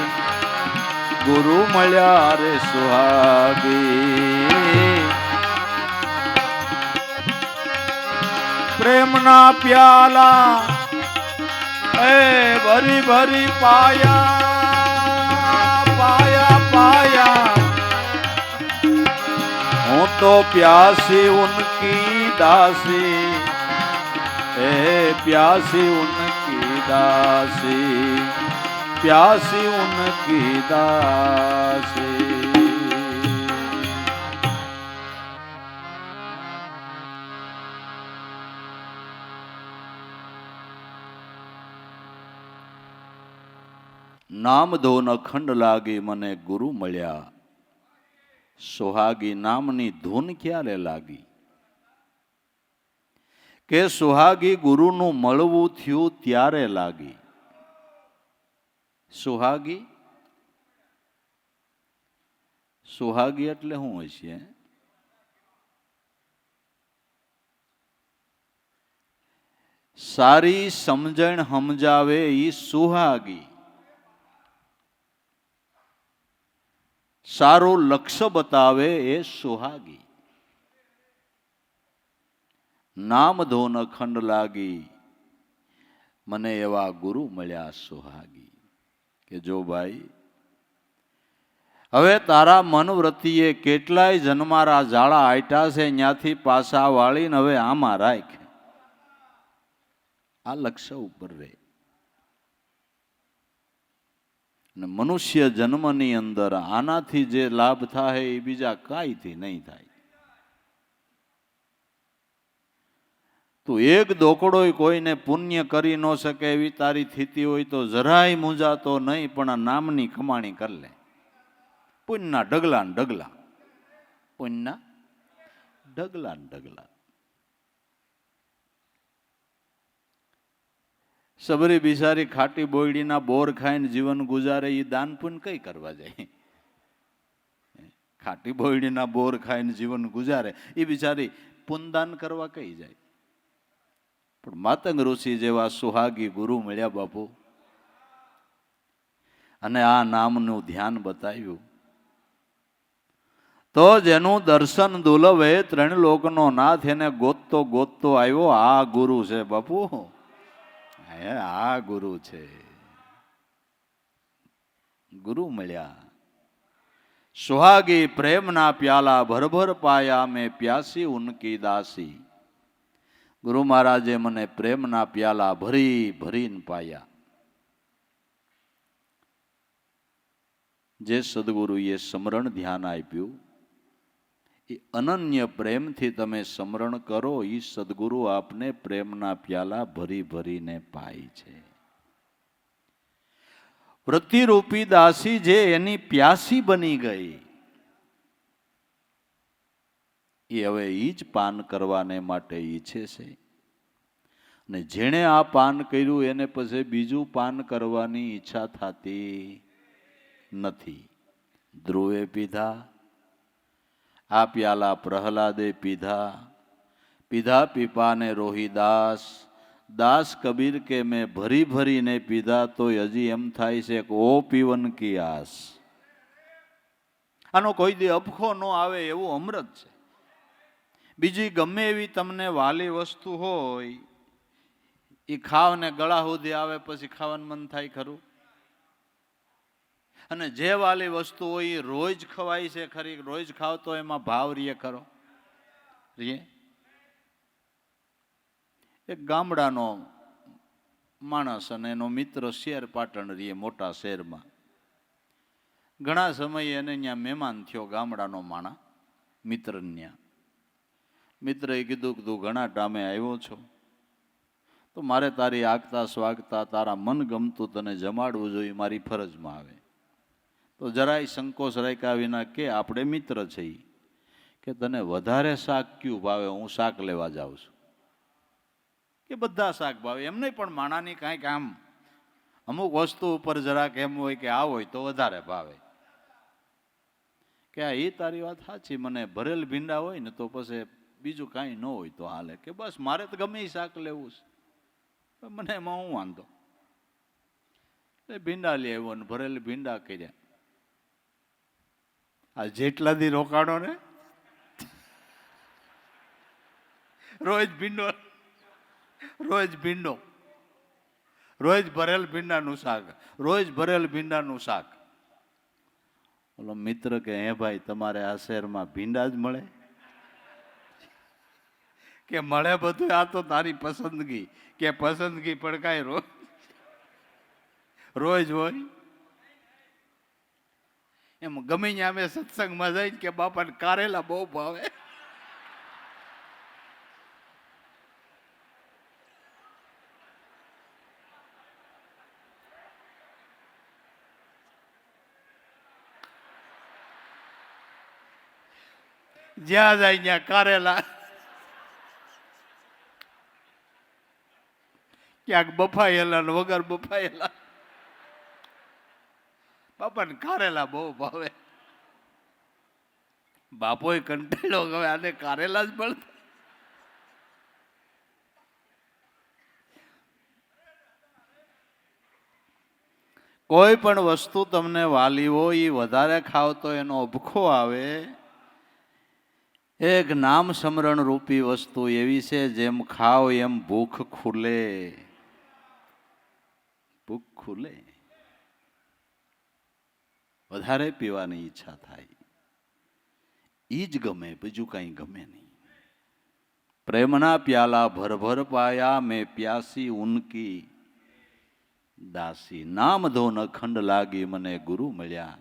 ગુરુ મળ્યા રે સુહાગી. પ્રેમના પ્યાલા એ ભરી ભરી પાયા પાયા પાયા. હું તો પ્યાસી ઉનકી દાસી. એ પ્યાસી ઉનકી દાસી. પ્યાસી ઉનકી દાસી. નામ ધોન અખંડ લાગી મને ગુરુ મળ્યા. સુહાગી નામની ધૂન ક્યારે લાગી કે સુહાગી ગુરુનું મળવું થયું ત્યારે લાગી. સુહાગી સુહાગી એટલે શું હશે? સારી સમજણ સમજાવે ઈ સુહાગી. સારું લક્ષ્ય બતાવે એ સુહાગી. નામ ધોન અખંડ લાગી મને એવા ગુરુ મળ્યા સુહાગી. કે જો ભાઈ હવે તારા મનવ્રતિએ કેટલાય જન્મારા જાળા આટ્યા છે ત્યાંથી પાછા વાળીને હવે આમાં રાખ. આ લક્ષ્ય ઉપર રહે. ને મનુષ્ય જન્મની અંદર આનાથી જે લાભ થાય એ બીજા કાંઈથી નહીં થાય. તું એક દોકડોય કોઈને પુણ્ય કરી ન શકે એવી તારી સ્થિતિ હોય તો જરાય મૂંઝાતો નહીં, પણ આ નામની કમાણી કરી લે. પુણ્યના ઢગલા ને ઢગલા. પુણ્યના ઢગલા ને ઢગલા. સબરી બિચારી ખાટી બોયડીના બોર ખાઈને જીવન ગુજારે, એ દાન પુણ્ય કઈ કરવા જાય? ખાટી બોયડીના બોર ખાઈને જીવન ગુજારે એ બિચારી પુનદાન કરવા કઈ જાય? પણ માતંગ ઋષિ જેવા સુહાગી ગુરુ મળ્યા બાપુ, અને આ નામનું ધ્યાન બતાવ્યું તો જેનું દર્શન દુર્લભે ત્રણ લોકનો નાથ, એને ગોતતો ગોતતો આવ્યો. આ ગુરુ છે બાપુ, આ ગુરુ છે. ગુરુ મળ્યા. સુહાગી પ્રેમના પ્યાલા ભરભર પાયા, મેં પ્યાસી ઉનકી દાસી. ગુરુ મહારાજે મને પ્રેમના પ્યાલા ભરી ભરીને પાયા. જે સદગુરુએ સ્મરણ ધ્યાન આપ્યું, એ અનન્ય પ્રેમથી તમે સ્મરણ કરો, એ સદગુરુ આપને પ્રેમના પ્યાલા ભરી ભરીને પાય છે. વૃત્તિરૂપી દાસી જે એની પ્યાસી બની ગઈ, એ હવે એ જ પાન કરવાને માટે ઈચ્છે છે. અને જેણે આ પાન કર્યું એને પછી બીજું પાન કરવાની ઈચ્છા થતી નથી. ધ્રુવે પીધા, આ પ્યાલા પ્રહલાદે પીધા, પીધા પીપાને રોહિદાસ. દાસ કબીર કે મેં ભરી ભરીને પીધા, તો હજી એમ થાય છે કે ઓ પીવન કી આસ. આનો કોઈ દી અપખો ન આવે એવું અમૃત છે. બીજી ગમે એવી તમને વાલી વસ્તુ હોય, એ ખાવ ને ગળા સુધી આવે પછી ખાવાનું મન થાય ખરું? અને જે વાલી વસ્તુ હોય એ રોજ ખવાય છે ખરી? રોજ ખાવ તો એમાં ભાવ રીએ ખરો? રીએ? એક ગામડાનો માણસ અને એનો મિત્ર શેર પાટણ રીએ મોટા શહેરમાં. ઘણા સમયે એને ત્યાં મહેમાન થયો ગામડાનો માણા મિત્ર ત્યાં. મિત્રએ કીધું કે તું ઘણા ટામે આવ્યો છો, તો મારે તારી આગતા સ્વાગતા તારા મન ગમતું તને જમાડવું જોઈએ, મારી ફરજમાં આવે. તો જરાય સંકોચ રાખ્યા વિના કે આપણે મિત્ર છીએ, કે તને વધારે શાક કયું ભાવે? હું શાક લેવા જાઉં છું. કે બધા શાક ભાવે? એમ નહીં, પણ માણાની કાંઈક આમ અમુક વસ્તુ ઉપર જરાક એમ હોય કે આ હોય તો વધારે ભાવે. કે આ એ તારી વાત સાચી, મને ભરેલ ભીંડા હોય ને તો પછી બીજું કાંઈ ન હોય તો હાલે. કે બસ મારે તો ગમે એ શાક લેવું છે, મને એમાં હું વાંધો. એ ભીંડા લઈ આવ્યો ને ભરેલ ભીંડા કર્યા. આ જેટલા દી રોકાણો ને, રોજ ભીંડો, રોજ ભીંડો, રોજ ભરેલ ભીંડાનું શાક, રોજ ભરેલ ભીંડાનું શાક. ઓલો મિત્ર કે હે ભાઈ, તમારે આ શહેરમાં ભીંડા જ મળે? કે મળે બધું, આ તો તારી પસંદગી. કે પસંદગી પણ કાંઈ રોજ હોય એમ. ગમે ત્યાં અમે સત્સંગમાં જઈને કે બાપાને કારેલા બહુ ભાવે. જ્યાં જાય ત્યાં કારેલા, ક્યાંક બફાયેલા ને વગર બફાયેલા. બાપાને કારેલા બહુ ભાવે. બાપોય કંટાળો, હવે આને કારેલા જ મળતા. કોઈ પણ વસ્તુ તમને વાલી હોય, એ વધારે ખાવ તો એનો અભખો આવે. એક નામ સ્મરણ રૂપી વસ્તુ એવી છે, જેમ ખાવ એમ ભૂખ ખુલે. ભૂખ ખુલે, વધારે પીવાની ઈચ્છા થાય. ઈ જ ગમે, બીજું કઈ ગમે નહીં. પ્રેમના પ્યાલા ભરભર પાયા, મેં પ્યાસી ઉનકી દાસી. નામ ધોન અખંડ લાગી, મને ગુરુ મળ્યા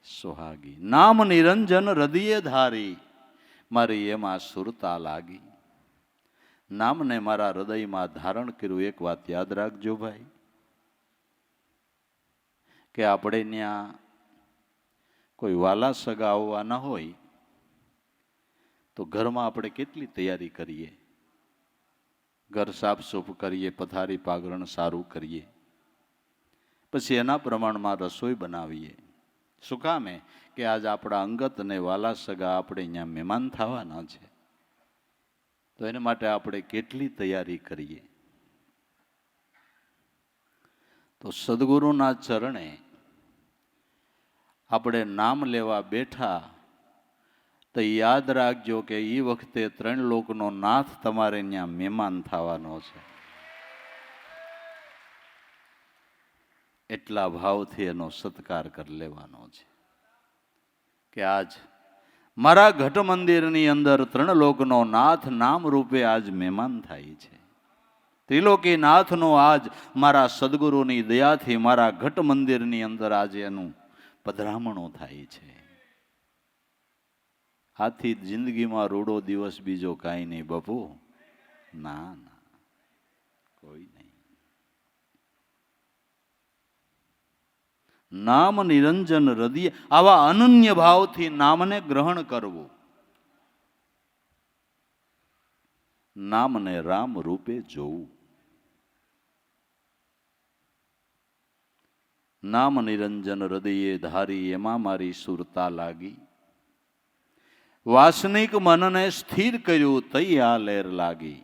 સુહાગી. નામ નિરંજન હૃદયે ધારી, મારી એમાં સુરતા લાગી. નામને મારા હૃદયમાં ધારણ કર્યું. એક વાત યાદ રાખજો ભાઈ, કે આપણે ત્યાં કોઈ વાલા સગા આવવાના હોય તો ઘરમાં આપણે કેટલી તૈયારી કરીએ? ઘર સાફ સૂફ કરીએ, પથારી પાગરણ સારું કરીએ, પછી એના પ્રમાણમાં રસોઈ બનાવીએ. શું કામે? કે આજ આપણા અંગત અને વાલા સગા આપણે અહીંયા મહેમાન થવાના છે, તો એના માટે આપણે કેટલી તૈયારી કરીએ. તો સદગુરુના ચરણે આપણે નામ લેવા બેઠા તો યાદ રાખજો કે એ વખતે 3 લોકનો નાથ તમારે ત્યાં મહેમાન થવાનો છે. એટલા ભાવથી એનો સત્કાર કરી લેવાનો છે કે આજ મારા ઘટ મંદિરની અંદર 3 લોકનો નાથ નામ રૂપે આજ મહેમાન થાય છે. ત્રિલોકી નાથનો આજ મારા સદગુરુની દયાથી મારા ઘટ મંદિરની અંદર આજે એનું પધરામણું થાય છે. આથી જિંદગીમાં રૂડો દિવસ બીજો કાંઈ નહીં બાપુ, ના ના, કોઈ નહીં. નામ નિરંજન હૃદય, આવા અનન્ય ભાવથી નામને ગ્રહણ કરવું, નામને રામ રૂપે જોવું. નામ નિરંજન હૃદયે ધારી, એમાં મારી સુરતા લાગી. વાસનિક મનને સ્થિર કર્યું, તઈ આ લહેર લાગી.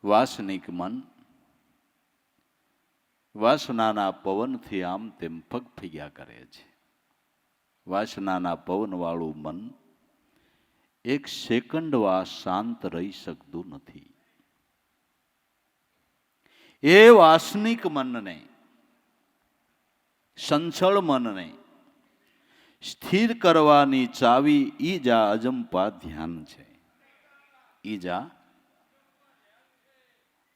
વાસનિક મન વાસનાના પવનથી આમ તેમ ફગફગ્યા કરે છે. વાસનાના પવન વાળું મન એક સેકન્ડ વા શાંત રહી શકતું નથી. એ વાસનિક મનને, સંચળ મનને સ્થિર કરવાની ચાવી ઈજા અજંપા ધ્યાન છે. ઈજા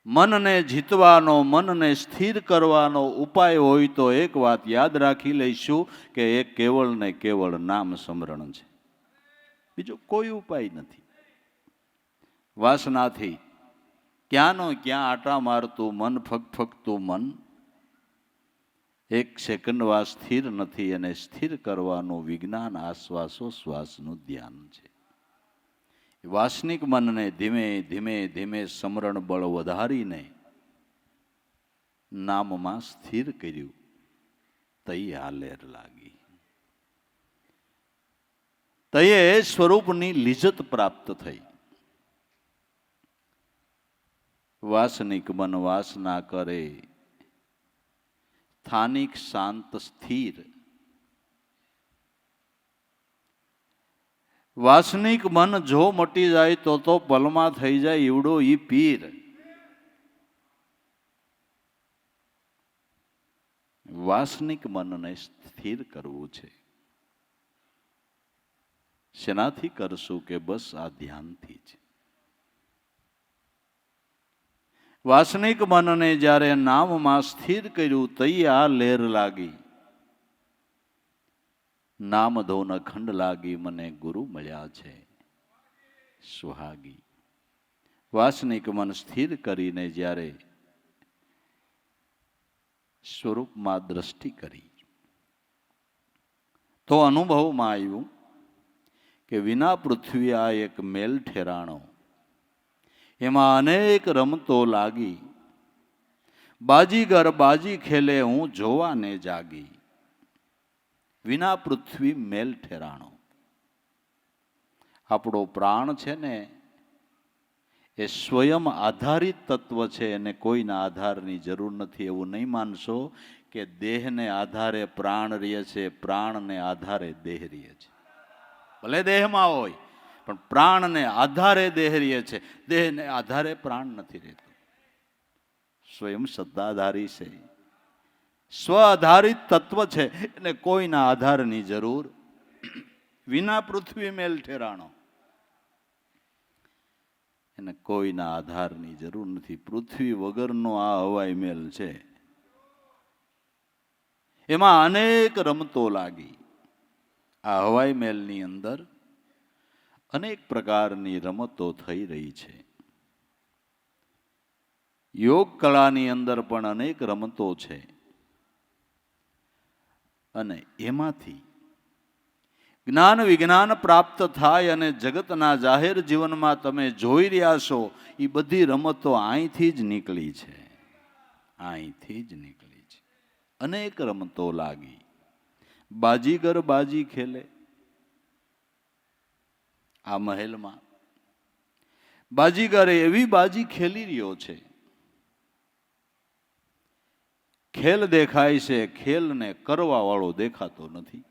મનને જીતવાનો, મનને સ્થિર કરવાનો ઉપાય હોય તો એક વાત યાદ રાખી લઈશું કે એ કેવળ ને કેવળ નામ સ્મરણ છે, બીજો કોઈ ઉપાય નથી. વાસનાથી ક્યાંનો ક્યાં આટા મારતું મન, ફગફગતું મન એક સેકન્ડ વા સ્થિર નથી. અને સ્થિર કરવાનું વિજ્ઞાન આશ્વાસોશ્વાસનું ધ્યાન છે. વાસનિક મનને ધીમે ધીમે ધીમે સમરણ બળ વધારીને નામમાં સ્થિર કર્યું, તઈ આ લહેર લાગી. તયે સ્વરૂપની લિજ્જત પ્રાપ્ત થઈ. વાસનિક મન વાસના કરે, સ્થાનિક શાંત સ્થિર. વાસનિક મન જો મટી જાય તો પલમાં થઈ જાય ઈવડો ઈ પીર. વાસનિક મનને સ્થિર કરવું છે. શેનાથી કરશું? કે બસ આ ધ્યાનથી જ. વાસનિક મનને જ્યારે નામમાં સ્થિર કર્યું, તઈ આ લહેર લાગી. નામ ધોન ખંડ લાગી, મને ગુરુ મળ્યા છે સુહાગી. વાસનિક મન સ્થિર કરીને જ્યારે સ્વરૂપમાં દ્રષ્ટિ કરી તો અનુભવમાં આવ્યું કે વિના પૃથ્વી આ એક મેલ ઠેરાણો, એમાં અનેક રમતો લાગી. બાજીગર બાજી ખેલે, હું જોવાને જાગી. વિના પૃથ્વી મેલ ઠેરાણો. આપણો પ્રાણ છે ને એ સ્વયં આધારિત તત્વ છે, એને કોઈના આધારની જરૂર નથી. એવું નહીં માનશો કે દેહને આધારે પ્રાણ રહે છે, પ્રાણને આધારે દેહ રહે છે. ભલે દેહમાં હોય પણ પ્રાણને આધારે દેહ રહે છે, દેહને આધારે પ્રાણ નથી રહેતું. સ્વયં સત્તાધારી છે, સ્વ આધારિત તત્વ છે, એટલે કોઈના આધારની જરૂર. વિના પૃથ્વી મેલ ઠેરાણો, એને કોઈના આધારની જરૂર નથી. પૃથ્વી વગરનો આ હવાઈ મેલ છે, એમાં અનેક રમતો લાગી. આ હવાઈ મેલની અંદર અનેક પ્રકારની રમતો થઈ રહી છે. યોગ કળાની અંદર પણ અનેક રમતો છે. અને એમાંથી જ્ઞાન વિજ્ઞાન પ્રાપ્ત થાય અને જગતના જાહેર જીવનમાં તમે જોઈ રહ્યા છો, એ બધી રમતો અહીંથી જ નીકળી છે, અહીંથી જ નીકળી છે. અનેક રમતો લાગી. બાજીગર બાજી ખેલે આ મહેલમાં. બાજીગર એવી બાજી ખેલી રહ્યો છે, ખેલ દેખાય છે, ખેલને કરવા વાળો દેખાતો નથી.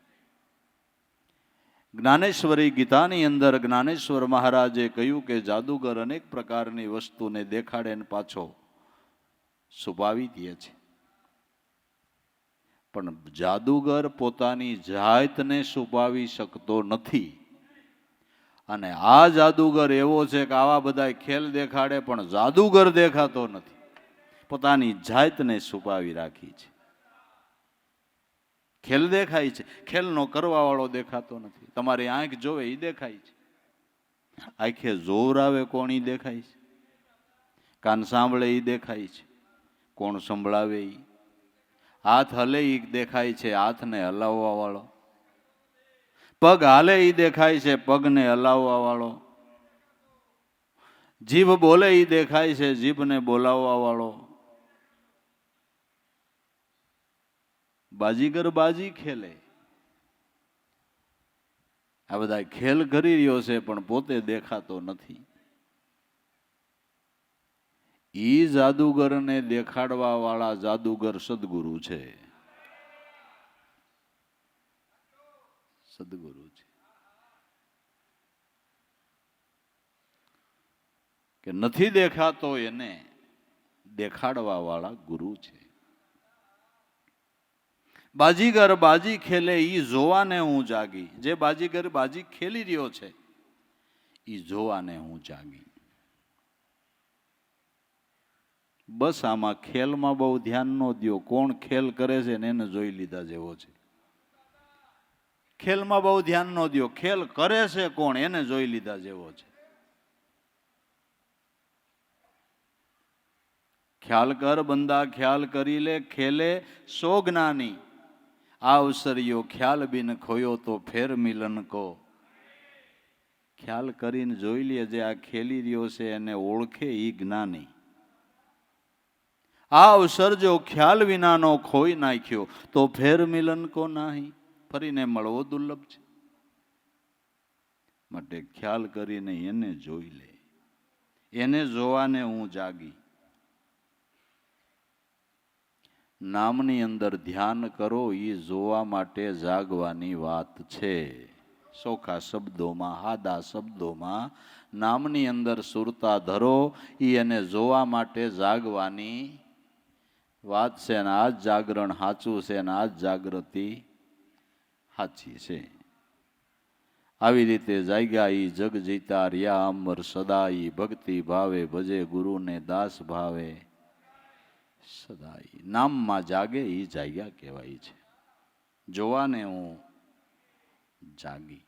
જ્ઞાનેશ્વરી ગીતાની અંદર જ્ઞાનેશ્વર મહારાજે કહ્યું કે જાદુગર અનેક પ્રકારની વસ્તુને દેખાડે ને પાછો છુપાવી દે છે, પણ જાદુગર પોતાની જાતને છુપાવી શકતો નથી. અને આ જાદુગર એવો છે કે આવા બધા ખેલ દેખાડે પણ જાદુગર દેખાતો નથી, પોતાની જાતને છુપાવી રાખી છે. ખેલ દેખાય છે, ખેલનો કરવા વાળો દેખાતો નથી. તમારી આંખ જોવે એ દેખાય છે, આંખે જોર આવે કોણ એ દેખાય છે, કાન સાંભળે એ દેખાય છે, કોણ સંભળાવે એ, હાથ હલે એ દેખાય છે, હાથને હલાવવા વાળો, પગ હાલે એ દેખાય છે, પગને હલાવવા વાળો, જીભ બોલે એ દેખાય છે, જીભને બોલાવવા વાળો. બાજીગર બાજી ખેલે. આ બધા ખેલ કરી રહ્યો છે પણ પોતે દેખાતો નથી. ઈ જાદુગરને દેખાડવા વાળા જાદુગર સદગુરુ છે, સદગુરુ છે. કે નથી દેખાતો એને દેખાડવા વાળા ગુરુ છે. બાજીગર બાજી ખેલે ઈ જોવાને હું જાગી. જે બાજીગર બાજી ખેલી રહ્યો છે ઈ જોવાને હું જાગી. બસ આમાં ખેલમાં બહુ ધ્યાન ન દ્યો. કોણ ખેલ કરે છે ને એને જોઈ લીધા જેવો છે. ખેલમાં બહુ ધ્યાન ન દ્યો. ખેલ કરે છે કોણ એને જોઈ લીધા જેવો છે. ખ્યાલ કર બંદા ખ્યાલ કરી લે, ખેલે સો જ્ઞાની. અવસરિયો ખ્યાલ બિન ખોયો તો ફેર મિલન કો. ખ્યાલ કરીને જોઈ લે, જે આ ખેલી રહ્યો છે એને ઓળખે ઈ જ્ઞાની. આ અવસર જો ખ્યાલ વિનાનો ખોઈ નાખ્યો તો ફેર મિલન કો નહીં. ફરીને મળવો દુર્લભ છે. માટે ખ્યાલ કરીને એને જોઈ લે. એને જોવાને હું જાગી. નામની અંદર ધ્યાન કરો એ જોવા માટે જાગવાની વાત છે. સોખા શબ્દોમાં, હાદા શબ્દોમાં નામની અંદર સુરતા ધરો એ એને જોવા માટે જાગવાની વાત છે. અને આ જ જાગરણ સાચું છે અને આ જ જાગૃતિ સાચી છે. આવી રીતે જાગ્યા ઈ જગ જીતા રહ્યા અમર સદા. ઈ ભક્તિ ભાવે ભજે ગુરુને દાસ ભાવે સદા. નામમાં જાગે ઈ જાગ્યા કહેવાય છે. જોવાને હું જાગી.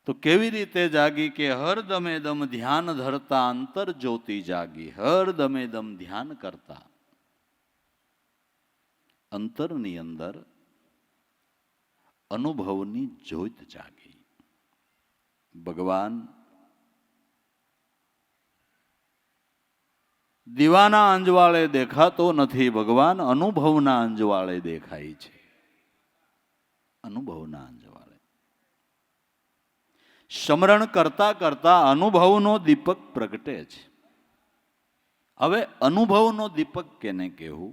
તો કેવી રીતે જાગી? કે હર દમે દમ ધ્યાન ધરતા અંતર જ્યોતિ જાગી. હર દમે દમ ધ્યાન કરતા અંતરની અંદર અનુભવની જ્યોત જાગી. ભગવાન દીવાના અંજવાળે દેખાતો નથી, ભગવાન અનુભવના અંજવાળે દેખાય છે. અનુભવના અંજવાળે સ્મરણ કરતા કરતા અનુભવનો દીપક પ્રગટે છે. હવે અનુભવનો દીપક કેને કહેવું?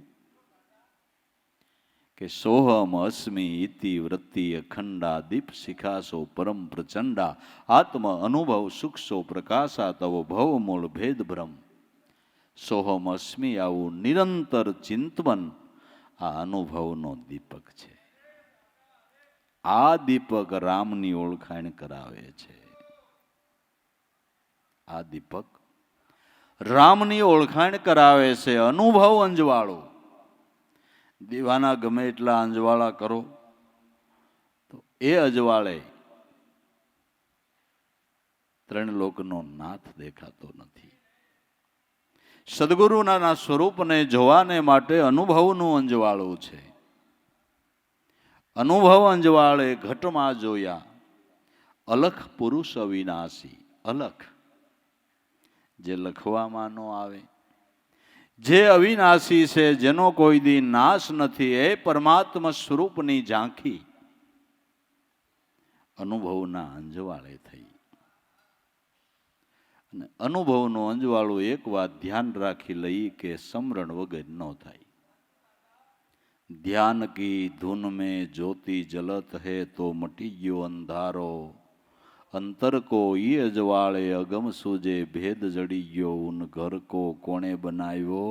કે સોહમ અસ્મિ ઇતિ વૃત્તિ અખંડા દીપ શિખાસો પરમ પ્રચંડા આત્મ અનુભવ સુખસો પ્રકાશા તવ ભવ મૂળ ભેદ ભ્રમ. સોહમ અસ્મિ આવું નિરંતર ચિંતન આ અનુભવનો દીપક છે. આ દીપક રામની ઓળખાણ કરાવે છે. આ દીપક રામની ઓળખાણ કરાવે છે. અનુભવ અંજવાળો. દીવાના ગમે એટલા અંજવાળા કરો તો એ અજવાળે ત્રણ લોકનો નાથ દેખાતો નથી. સદગુરુના સ્વરૂપને જોવાને માટે અનુભવનું અંજવાળું છે. અનુભવ અંજવાળે ઘટમાં જોયા, અલખ પુરુષ અવિનાશી. અલખ જે લખવામાં ન આવે, જે અવિનાશી છે, જેનો કોઈ દી નાશ નથી, એ પરમાત્મા સ્વરૂપની ઝાંખી અનુભવના અંજવાળે થઈ. અને અનુભવનું અંજવાળું એક વાત ધ્યાન રાખી લઈ કે સમરણ વગર ન થાય. ધ્યાન કી ધૂન में ज्योति जलत है तो मटी गयो अंधारो, अंतर को ये अजवाळे अगम सूजे भेद जड़ी गयो उन घर को कोणे बनाव्यो.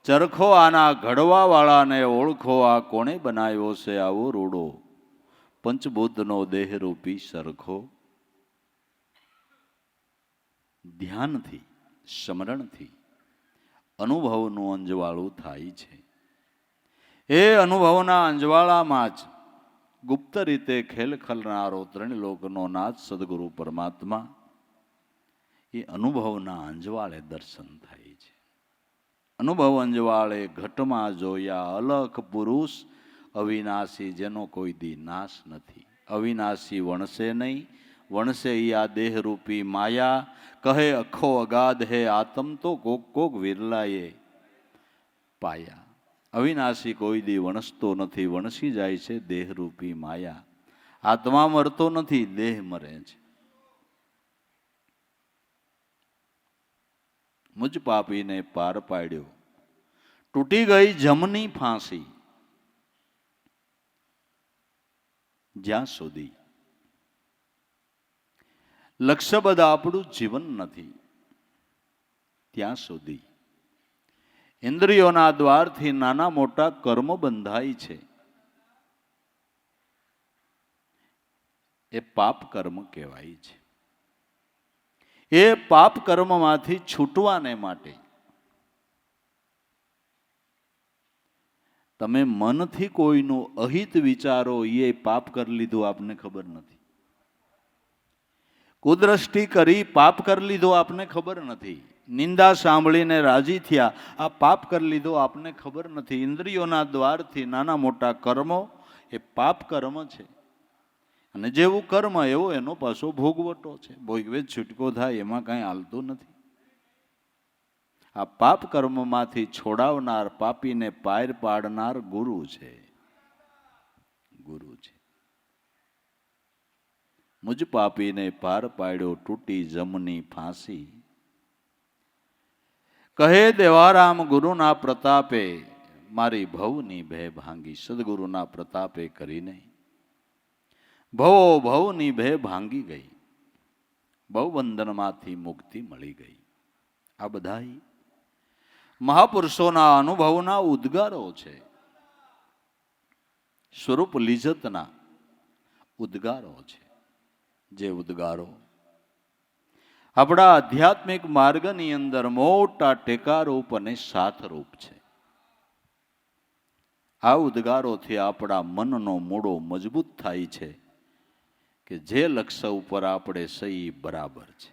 ચરખો આના ઘડવા વાળાને ઓળખો, આ કોણે બનાવ્યો છે આવો રૂડો, પંચભૂતનો દેહરૂપી સરખો. ધ્યાનથી, સ્મરણથી અનુભવનું અંજવાળું થાય છે. એ અનુભવના અંજવાળામાં જ ગુપ્ત રીતે ખેલ ખલનારો ત્રણલોકનો નાથ સદગુરુ પરમાત્મા એ અનુભવના અંજવાળે દર્શન થાય છે. અનુભવ અંજવાળે ઘટમાં જોયા, અલખ પુરુષ અવિનાશી, જેનો કોઈ દી નાશ નથી. અવિનાશી વણશે નહીં, વણશે ઈ આ દેહરૂપી માયા. કહે અખો અગાધ હે આતમ તો કોક કોક વિરલાએ પાયા. અવિનાશી કોઈ દી વણસતો નથી, વણસી જાય છે દેહરૂપી માયા. આત્મા મરતો નથી, દેહ મરે છે. મુજ પાપીને પાર પાડ્યો, તૂટી ગઈ જમની ફાંસી. જ્યાં સુધી લક્ષ્યબદ્ધ આપણું જીવન નથી, ત્યાં સુધી ઇન્દ્રિયોના દ્વારથી નાના મોટા કર્મ બંધાય છે. એ પાપ કર્મ કહેવાય છે. એ પાપ કર્મમાંથી છૂટવાને માટે તમે મનથી કોઈનું અહિત વિચારો, એ પાપ કરી લીધું આપને ખબર નથી. કુદ્રષ્ટિ કરી પાપ કરી લીધો આપને ખબર નથી. નિંદા સાંભળીને રાજી થયા, આ પાપ કરી લીધો આપને ખબર નથી. ઇન્દ્રિયોના દ્વારથી નાના મોટા કર્મો એ પાપ કર્મ છે. અને જેવું કર્મ એવો એનો પાછો ભોગવટો છે. ભોગવે છૂટકો થાય, એમાં કાંઈ હાલતું નથી. આ પાપ કર્મમાંથી છોડાવનાર, પાપીને પાર પાડનાર ગુરુ છે. ગુરુ છે. મુજ પાપીને પાર પાડ્યો, તૂટી જમની ફાંસી. કહે દેવારામ ગુરુના પ્રતાપે, મારી ભવની ભે ભાંગી. સદગુરુના પ્રતાપે કરીને ભવની ભે ભાંગી ગઈ. ભવબંધનમાંથી મુક્તિ મળી ગઈ. આ બધા મહાપુરુષોના અનુભવના ઉદ્ગારો છે. સ્વરૂપ લિજ્જતના ઉદ્ગારો છે. જે ઉદ્ગારો આપણા આધ્યાત્મિક માર્ગની અંદર મોટા ટેકારૂપ અને સાથરૂપ છે. આ ઉદ્ગારોથી આપણા મનનો મૂળો મજબૂત થાય છે કે જે લક્ષ્ય ઉપર આપણે સહી બરાબર છે.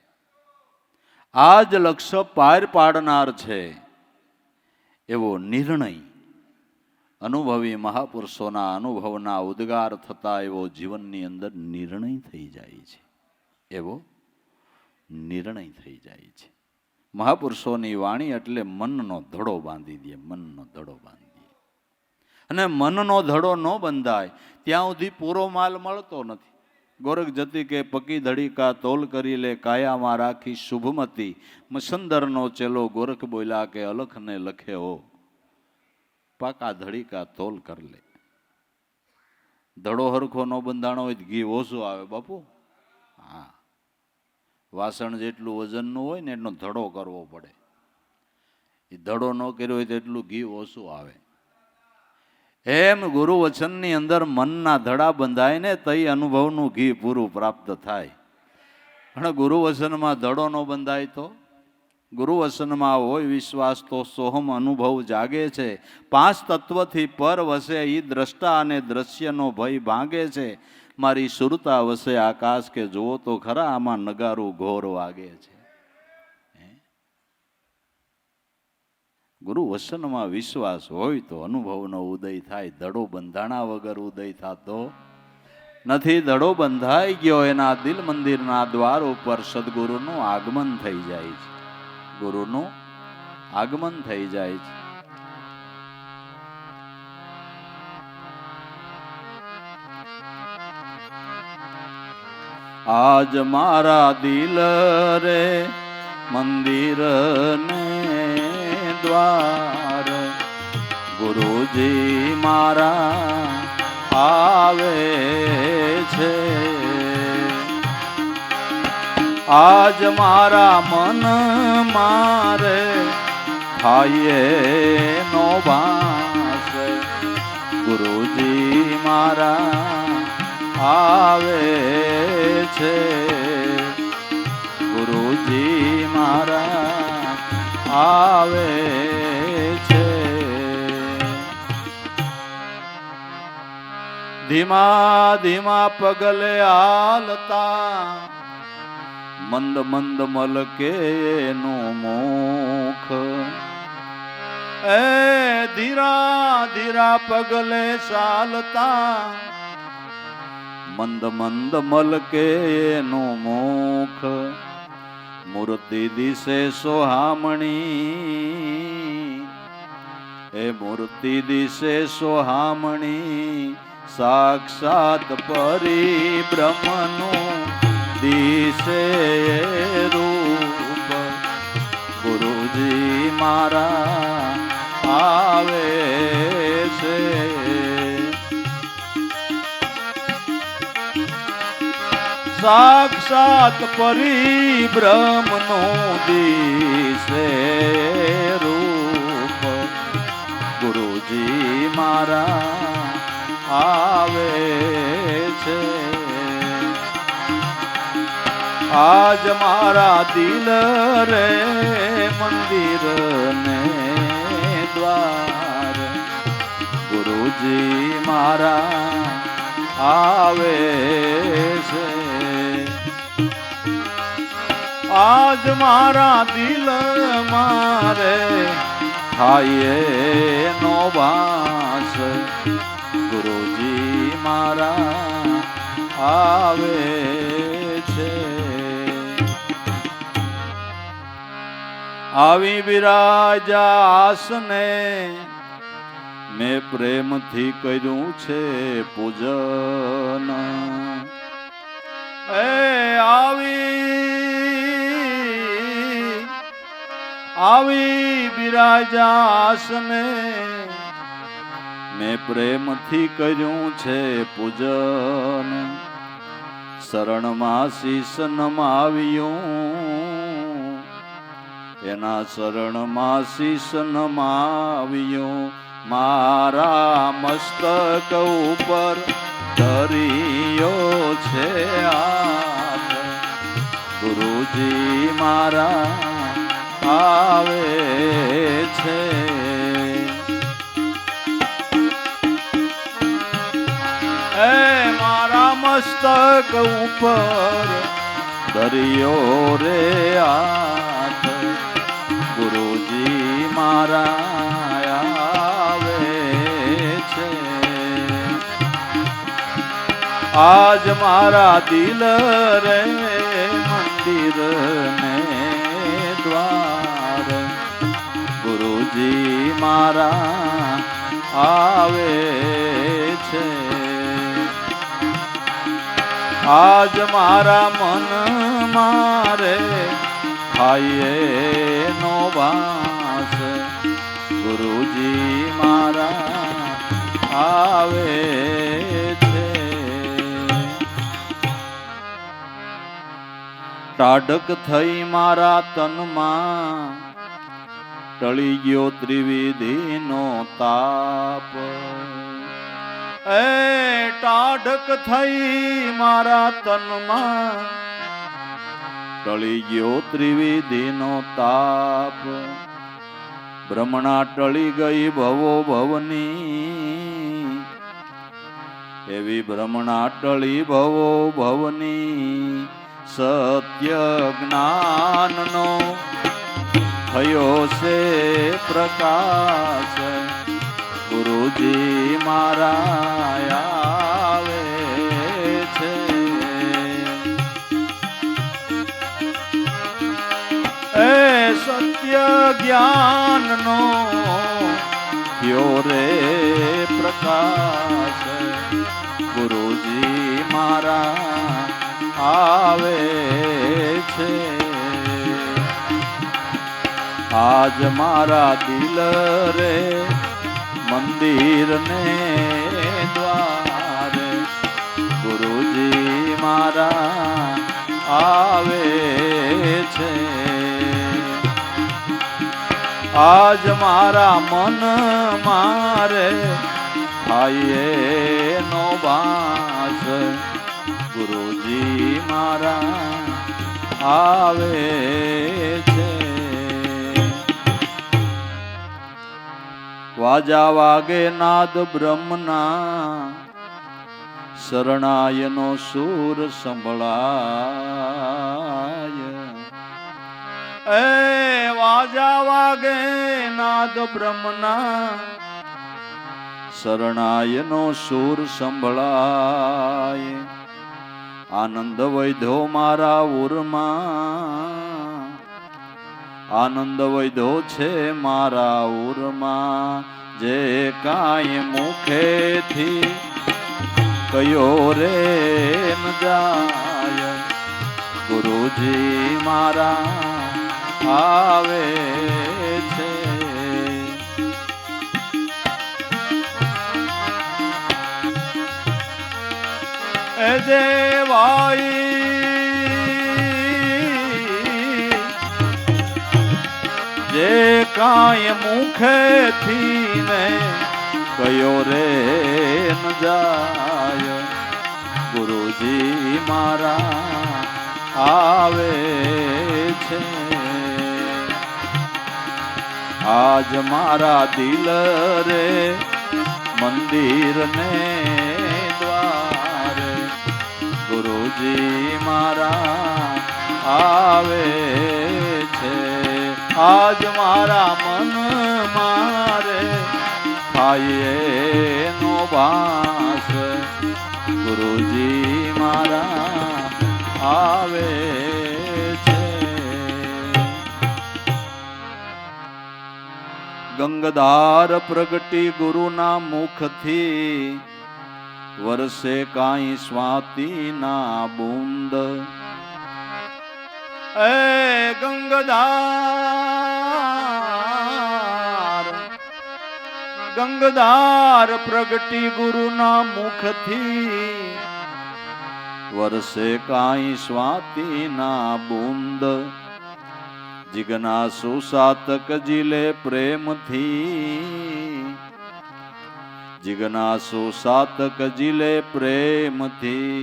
આ જ લક્ષ્ય પાર પાડનાર છે એવો નિર્ણય અનુભવી મહાપુરુષોના અનુભવના ઉદ્ગાર થતા એવો જીવનની અંદર નિર્ણય થઈ જાય છે. એવો નિર્ણય થઈ જાય છે. મહાપુરુષોની વાણી એટલે મનનો ધડો બાંધી દે. મનનો ધડો બાંધી દે. અને મનનો ધડો ન બંધાય ત્યાં સુધી પૂરો માલ મળતો નથી. ગોરખ જતી કે પકી ધડીકા તોલ કરી લે, કાયામાં રાખી શુભમતી. મસંદરનો ચેલો ગોરખ બોલ્યા કે અલખને લખે હો, પાકા ધડીકા તોલ કર લે. ધડો હરખો ન બંધાણો હોય ઘી ઓછું આવે બાપુ. હા, વાસણ જેટલું વજનનું હોય ને એટલો ધડો કરવો પડે. એ ધડો ન કર્યો હોય તો એટલું ઘી ઓછું આવે. એમ ગુરુ વચનની અંદર મનના ધડા બંધાય ને તઈ અનુભવનું ઘી પૂરું પ્રાપ્ત થાય. અને ગુરુ વચનમાં ધડો ન બંધાય તો ગુરુ વચનમાં હોય વિશ્વાસ તો સોહમ અનુભવ જાગે છે. પાંચ તત્વથી પર વસે ઈ દ્રષ્ટા અને દ્રશ્યનો ભય ભાંગે છે. મારી સુરતા વસે આકાશ કે જુઓ તો ખરા, આમાં નગારું ઘોર વાગે છે. ગુરુ વસનમાં વિશ્વાસ હોય તો અનુભવનો ઉદય થાય. દડો બંધાણા વગર ઉદય થતો નથી. દડો બંધાઈ ગયો એના દિલ મંદિરના દ્વાર ઉપર સદગુરુનું આગમન થઈ જાય છે. ગુરુનું આગમન થઈ જાય છે. આજ મારા દિલ રે મંદિર ને દ્વાર ગુરુજી મારા આવે છે. આજ મારા મન મારે થાય નો વાસ ગુરુજી મારા આવે છે. ગુરુજી મારા આવે છે. ધીમા ધીમા પગલે હાલતા મંદ મંદ મલકે નું મુખ એ ધીરા ધીરા પગલે ચાલતા મંદ મંદ મલકે નું મુખ મૂર્તિ દિશે સોહામણી એ મૂર્તિ દિશે સોહામણી સાક્ષાત પરિબ્રહ્મનું દિશે રૂપ ગુરુજી મારા આવે છે. સાક્ષાત પરિબ્રહ્મનું દિશે રૂપ ગુરુજી મારા આવે છે. આજ મારા દિલ રે મંદિર ને દ્વાર ગુરુજી મારા આવે છે. આજ મારા દિલ મારે થાય નો વાસ ગુરુજી મારા આવે છે. આવી બિરાજા આસને મેં પ્રેમથી કર્યું છે પૂજન એ આવી બિરાજાસને મેં પ્રેમથી કર્યું છે પૂજન શરણમાં શીશ નમાવ્યું એના શરણમાં શીશ નમાવ્યું મારા મસ્તક ઉપર ધર્યો છે હાથ ગુરુજી મારા આવે છે. એ મારા મસ્તક ઉપર ધર્યો રે હાથ ગુરુજી મારા આવે છે. આજ મારા દિલ રે મંદિર ને દ્વાર ગુરુજી મારા આવે છે. આજ મારા મન મારે થાય નો વાસ ગુરુજી મારા આવે છે. ટાઢક થઈ મારા તનમાં ટળી ગયો ત્રિવિધિનો તાપ એ ટાઢક થઈ મારા તનમાં ટળી ગયો ત્રિવિધિનો તાપ ભ્રમણા ટળી ગઈ ભવો ભવની એવી ભ્રમણા ટળી ભવો ભવની સત્ય જ્ઞાનનો થયો છે પ્રકાશ ગુરુજી મારા આવે છે. એ સત્ય જ્ઞાનનો થયો રે પ્રકાશ ગુરુજી મારા આવે છે. આજ મારા દિલ રે મંદિર ને દ્વારે ગુરુજી મારા આવે છે. આજ મારા મન મારે થાય નો બાસ ગુરુજી મારા આવે છે. વાજા વાગે નાદ બ્રહ્મના શરણાયનો સૂર સંભળાય. એ વાજા વાગે નાદ બ્રહ્મના શરણાયનો સૂર સંભળાય. આનંદ વૈધો મારા ઉરમાં આનંદ વૈધો છે મારા ઉરમાં. જે કાંઈ મુખેથી કયો રે ન જાય ગુરુજી મારા આવે છે. એ દેવાઈ જે કાંઈ મુખેથી ને કયો રે ન જાય ગુરુજી મારા આવે છે. આજ મારા દિલ રે મંદિર ને દ્વારે ગુરુજી મારા આવે છે. આજ મારા મન મારે થાય નો બાસ ગુરુજી મારા આવે છે. ગંગધાર પ્રગટી ગુરુના મુખથી વરસે કાંઈ સ્વાતિના બુંદ. એ ગંગધાર પ્રગટી ગુરુના મુખથી વરસે કાંઈ સ્વાતિના બુંદ. જિજ્ઞાસુ સાતક જીલે પ્રેમથી જિજ્ઞાસુ સાતક જીલે પ્રેમથી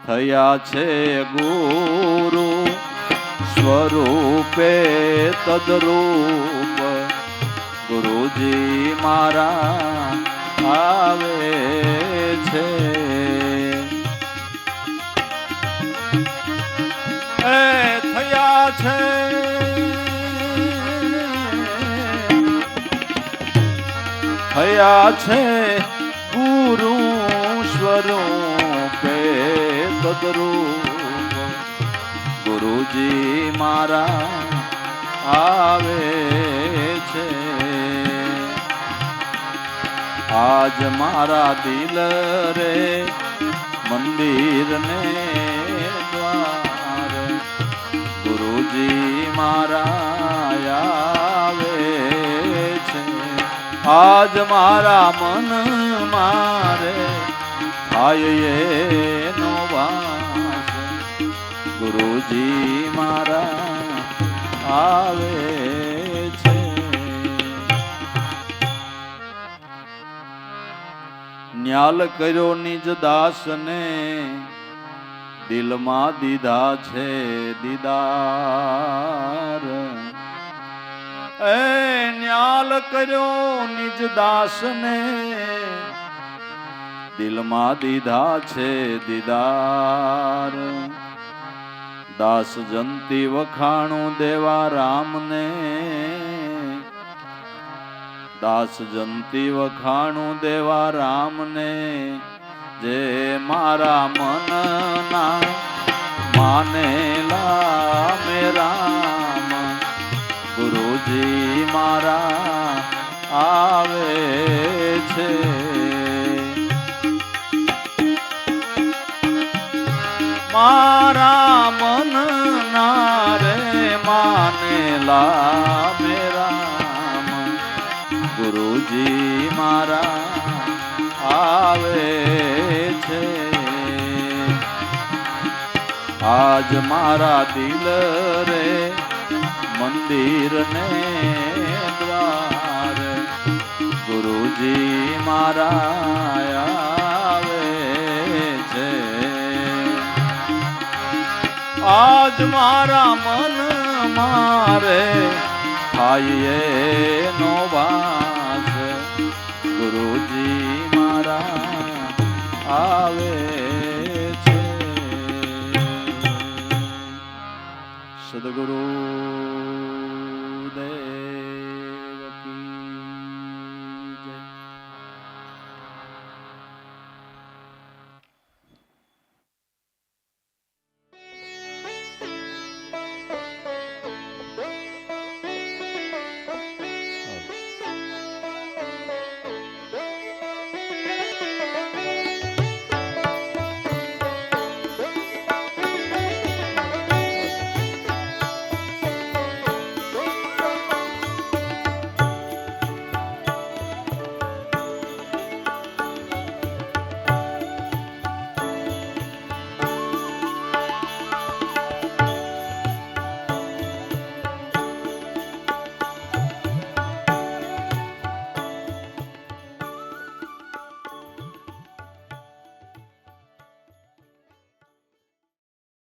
થયા છે ગુરુ સ્વરૂપે તદરૂપ ગુરુજી મારા આવે છે. એ થયા છે થયા છે ગુરુ સ્વરૂપે તદરૂપ ગુરુજી મારા આવે છે. આજ મારા દિલ રે મંદિર ને દ્વારે ગુરુજી મારા આવે છે. આજ મારા મન મારે થાય નો વાસ ગુરુજી મારા આવે છે. ન્યાલ કર્યો નિજ દાસને દિલમાં દીધા છે દીદાર. એ ન્યાલ કર્યો નિજ દાસને દિલમાં દીધા છે દીદાર. દાસ જંતી વખાણું દેવા રામને, દાસ જંતી વખાણું દેવા રામને, જે મારા મનના માનેલા મે રામ, ગુરુજી મારા આવે છે. મારા મનના રે માનેલા મે રામ, ગુરુજી મારા આવે છે. આજ મારા દિલ રે મંદિર ને દ્વાર, ગુરુજી મારા આવે છે. આજ મારા મન મારે થાય નો વાસ, ગુરુજી મારા આવે